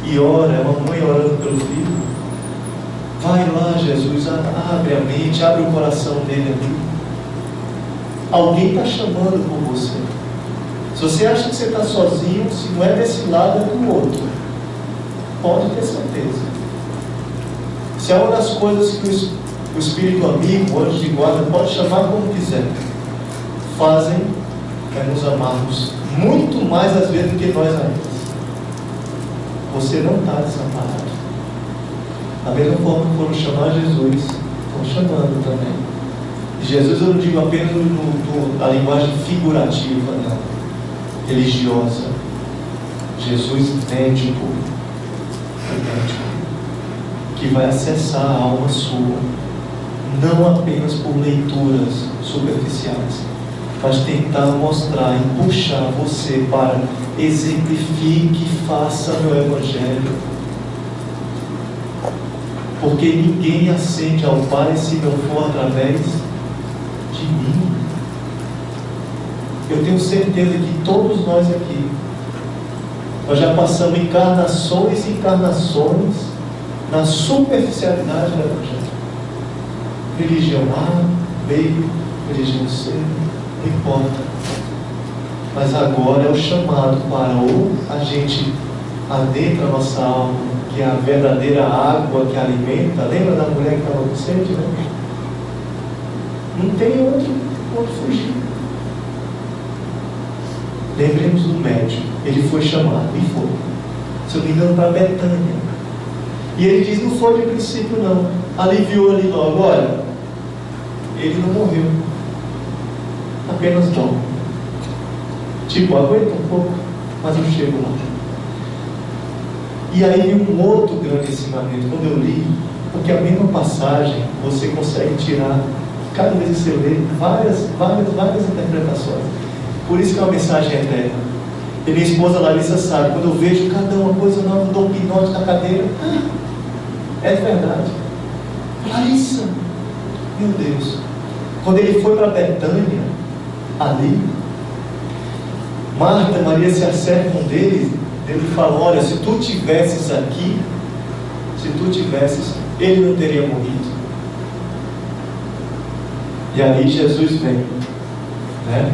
Speaker 1: e ora, é uma mãe orando pelo filho. Vai lá, Jesus, abre a mente, abre o coração dele ali. Alguém está chamando por você. Se você acha que você está sozinho, se não é desse lado, é do outro. Pode ter certeza. Se é uma das coisas que o Espírito amigo, o anjo de guarda, pode chamar como quiser, fazem é nos amarmos muito mais às vezes do que nós a eles. Você não está desamparado. Da mesma forma que foram chamar Jesus, estão chamando também. E Jesus eu não digo apenas na linguagem figurativa, não, religiosa. Jesus médico, que vai acessar a alma sua, não apenas por leituras superficiais, mas tentar mostrar e puxar você para exemplifique e faça meu Evangelho. Porque ninguém ascende ao Pai se não for através de mim. Eu tenho certeza que todos nós aqui, nós já passamos encarnações e encarnações na superficialidade do Evangelho. Religião A, B, religião C, não importa. Mas agora é o chamado para ou a gente adentra a nossa alma, que é a verdadeira água que alimenta. Lembra da mulher que estava com sede, né? Não tem outro fugir. Lembremos do médico. Ele foi chamado e foi, se eu não me engano, para Betânia. E ele diz, não foi de princípio não. Aliviou ali logo, olha, ele não morreu, apenas dorme. Tipo, aguenta um pouco, mas eu chego lá. E aí um outro grande ensinamento, quando eu li, porque a mesma passagem você consegue tirar, cada vez que você lê, várias interpretações. Por isso que é uma mensagem eterna. E minha esposa Larissa sabe, quando eu vejo cada uma coisa nova, eu dou um pinote na cadeira. É verdade. Larissa, meu Deus. Quando ele foi para Betânia, ali, Marta e Maria se acercam dele. Ele fala, olha, se tu estivesses aqui, Se tu tivesses, ele não teria morrido. E aí Jesus vem, né?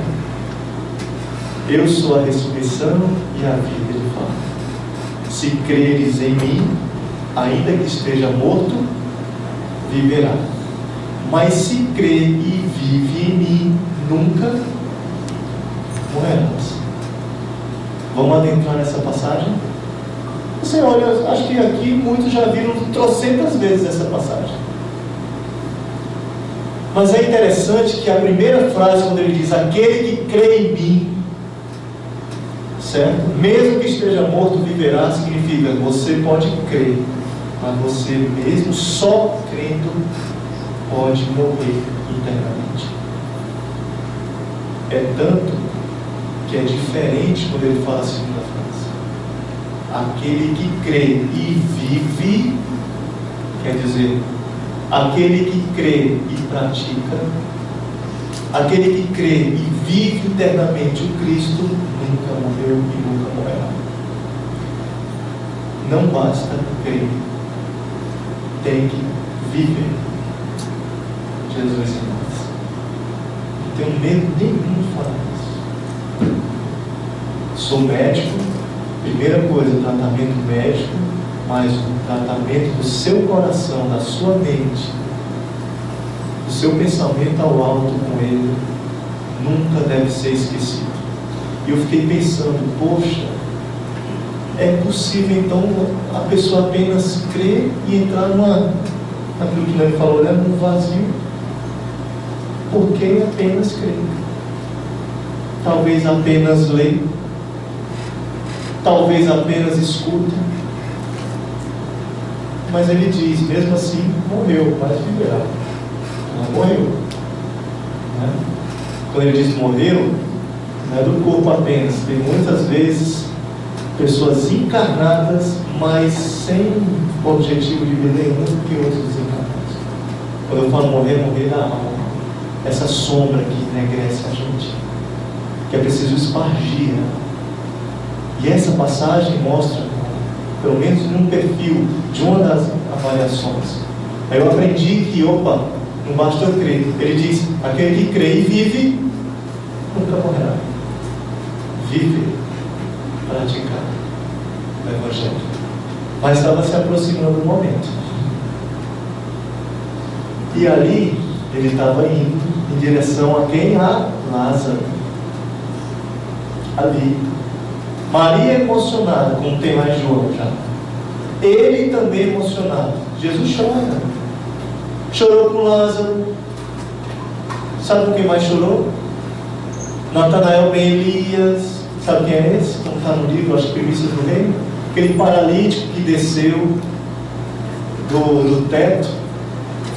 Speaker 1: Eu sou a ressurreição e a vida, ele fala. Se creres em mim, ainda que esteja morto, viverá. Mas se crê e vive em mim, nunca morrerás. Vamos adentrar nessa passagem? Você olha, acho que aqui muitos já viram trocentas vezes essa passagem. Mas é interessante que a primeira frase, quando ele diz, aquele que crê em mim, certo? Mesmo que esteja morto, viverá, significa, você pode crer, mas você mesmo só crendo pode morrer internamente. É tanto que é diferente quando ele fala a segunda frase. Aquele que crê e vive, quer dizer, aquele que crê e pratica, aquele que crê e vive internamente o Cristo, nunca morreu e nunca morrerá. Não basta crer, tem que viver Jesus em nós. Não tenho medo nenhum de falar isso. Sou médico, primeira coisa, tratamento médico, mas o tratamento do seu coração, da sua mente, do seu pensamento ao alto com ele, nunca deve ser esquecido. E eu fiquei pensando, poxa, é possível então a pessoa apenas crer e entrar naquilo que ele falou, né, num vazio? Por que apenas crer? Talvez apenas ler, talvez apenas escuta, mas ele diz, mesmo assim, morreu, mas viverá. Ela morreu, né? Quando ele diz morreu, não é do corpo apenas. Tem muitas vezes pessoas encarnadas, mas sem objetivo de vida nenhum, que outros desencarnados. Quando eu falo morrer, morrer da alma, essa sombra que enegrece a gente, que é preciso espargir, né? E essa passagem mostra, pelo menos num perfil de uma das avaliações. Aí eu aprendi que, não basta eu crer. Ele diz, aquele que crê e vive, nunca morrerá. Vive, praticar o Evangelho. Mas estava se aproximando do momento. E ali, ele estava indo em direção a quem? A Lázaro. Ali. Maria emocionada, como tem lá em João já. Ele também emocionado. Jesus chora. Chorou com Lázaro. Sabe com quem mais chorou? Natanael ben Elias. Sabe quem é esse? Como está no livro, as Primícias do Reino. Aquele paralítico que desceu do teto.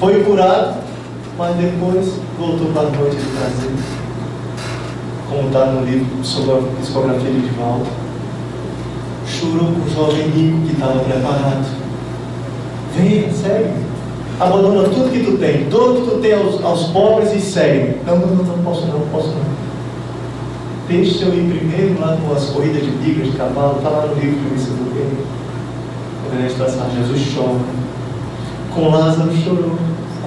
Speaker 1: Foi curado, mas depois voltou para a noite de prazer. Como está no livro Psicografia de Divaldo. Chorou com o jovem rico que estava preparado. Venha, segue. Abandona tudo que tu tem, tudo que tu tem aos pobres e segue. Não posso não. Deixa eu ir primeiro lá nas corridas de bigas de cavalo, está lá no livro de Missa do Reino. Quando a gente está, Jesus chora. Com Lázaro chorou,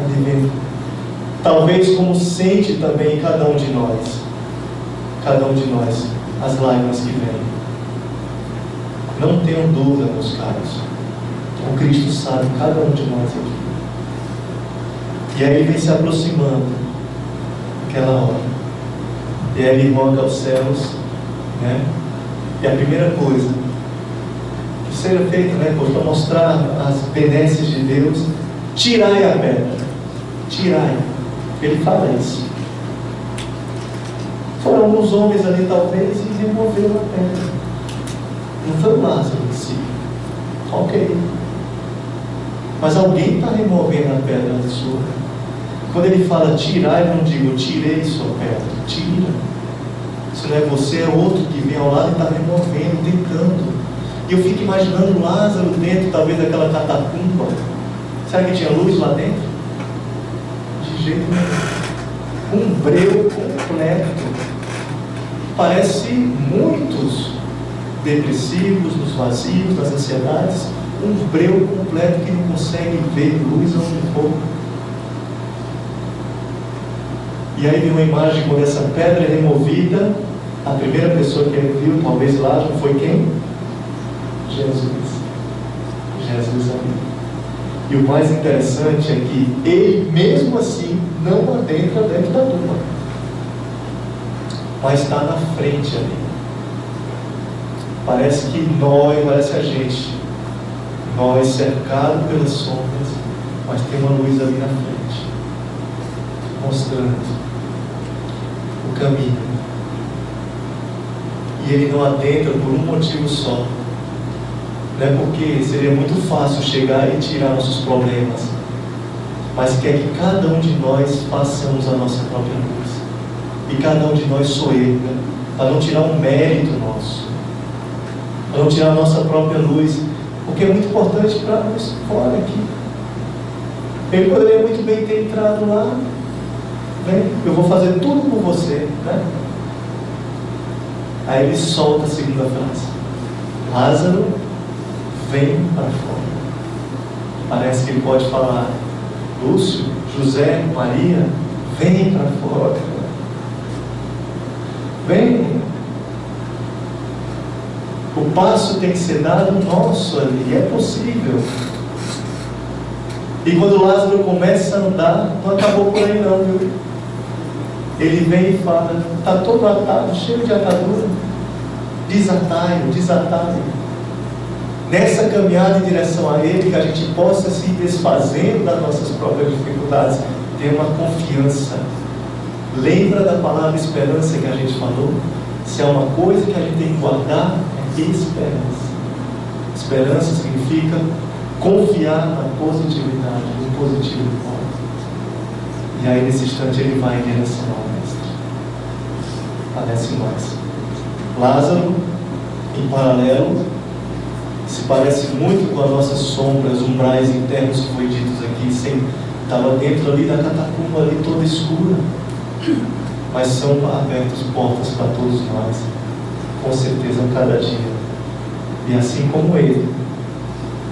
Speaker 1: adivinha. Talvez como sente também cada um de nós, as lágrimas que vêm. Não tenham dúvida, meus caros, o Cristo sabe cada um de nós aqui. E aí ele vem se aproximando naquela hora. E aí ele roga aos céus, né? E a primeira coisa que seja feita, né, para mostrar as benesses de Deus, tirai a pedra. Tirai. Ele fala isso. Foram alguns homens ali talvez e removeram a pedra. Não foi o Lázaro em si. Ok. Mas alguém está removendo a pedra da sua. Quando ele fala tirar, eu não digo tirei sua pedra. Tira. Se não é você, é outro que vem ao lado e está removendo, tentando. E eu fico imaginando Lázaro dentro, talvez, daquela catacumba. Será que tinha luz lá dentro? De jeito nenhum. Um breu completo. Parece muitos depressivos, nos vazios, nas ansiedades, um breu completo que não consegue ver luz onde for. E aí vem uma imagem quando essa pedra é removida. A primeira pessoa que ele viu, talvez Lázaro, foi quem? Jesus. Jesus ali. E o mais interessante é que ele mesmo assim não adentra dentro da tumba, mas está na frente ali. Parece a gente, nós cercados pelas sombras, mas tem uma luz ali na frente, mostrando o caminho. E ele não adentra por um motivo só. Não é porque seria muito fácil chegar e tirar nossos problemas, mas quer que cada um de nós façamos a nossa própria luz. E cada um de nós soerga, para não tirar um mérito nosso, para não tirar a nossa própria luz, porque é muito importante para nós fora aqui. Ele poderia muito bem ter entrado lá, vem, eu vou fazer tudo por você, né? Aí ele solta a segunda frase: Lázaro, vem para fora. Parece que ele pode falar: Lúcio, José, Maria, vem para fora. Vem. O passo tem que ser dado nosso ali, e é possível. E quando Lázaro começa a andar, não acabou por aí não, viu? Ele vem e fala: está todo atado, cheio de atadura. Desatai-o, desatai-o. Nessa caminhada em direção a Ele, que a gente possa se desfazendo das nossas próprias dificuldades, ter uma confiança. Lembra da palavra esperança que a gente falou? Se há uma coisa que a gente tem que guardar, é esperança. Esperança significa confiar na positividade, no positivo do mundo. E aí nesse instante ele vai em direção ao Mestre. Parece mais. Lázaro, em paralelo, se parece muito com as nossas sombras, umbrais internos que foi ditos aqui, estava dentro ali da catacumba, ali toda escura, mas são abertas portas para todos nós, com certeza a cada dia. E assim como ele,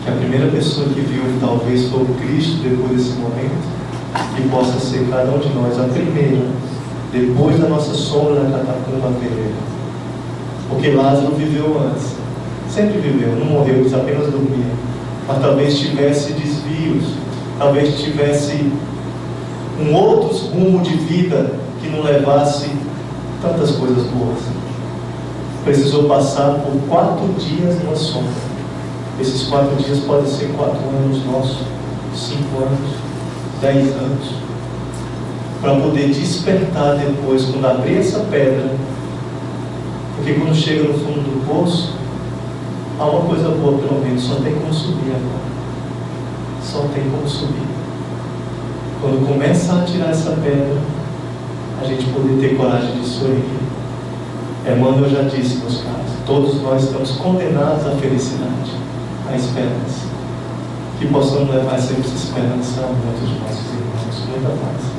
Speaker 1: que a primeira pessoa que viu talvez foi o Cristo depois desse momento, que possa ser cada um de nós a primeira, depois da nossa sombra na catacumba, a primeira. Porque Lázaro viveu antes, sempre viveu, não morreu, eles apenas dormiam, mas talvez tivesse desvios, talvez tivesse um outro rumo de vida que não levasse tantas coisas boas. Precisou passar por 4 dias numa sombra. Esses 4 dias podem ser 4 anos nossos, 5 anos, 10 anos, para poder despertar depois, quando abrir essa pedra. Porque quando chega no fundo do poço, há uma coisa boa, pelo menos, só tem como subir agora. Só tem como subir. Quando começa a tirar essa pedra, a gente poder ter coragem de sorrir. Emmanuel já disse, meus caros, todos nós estamos condenados à felicidade, à esperança. Que possamos levar sempre essa esperança a muitos de nossos irmãos. Muita paz.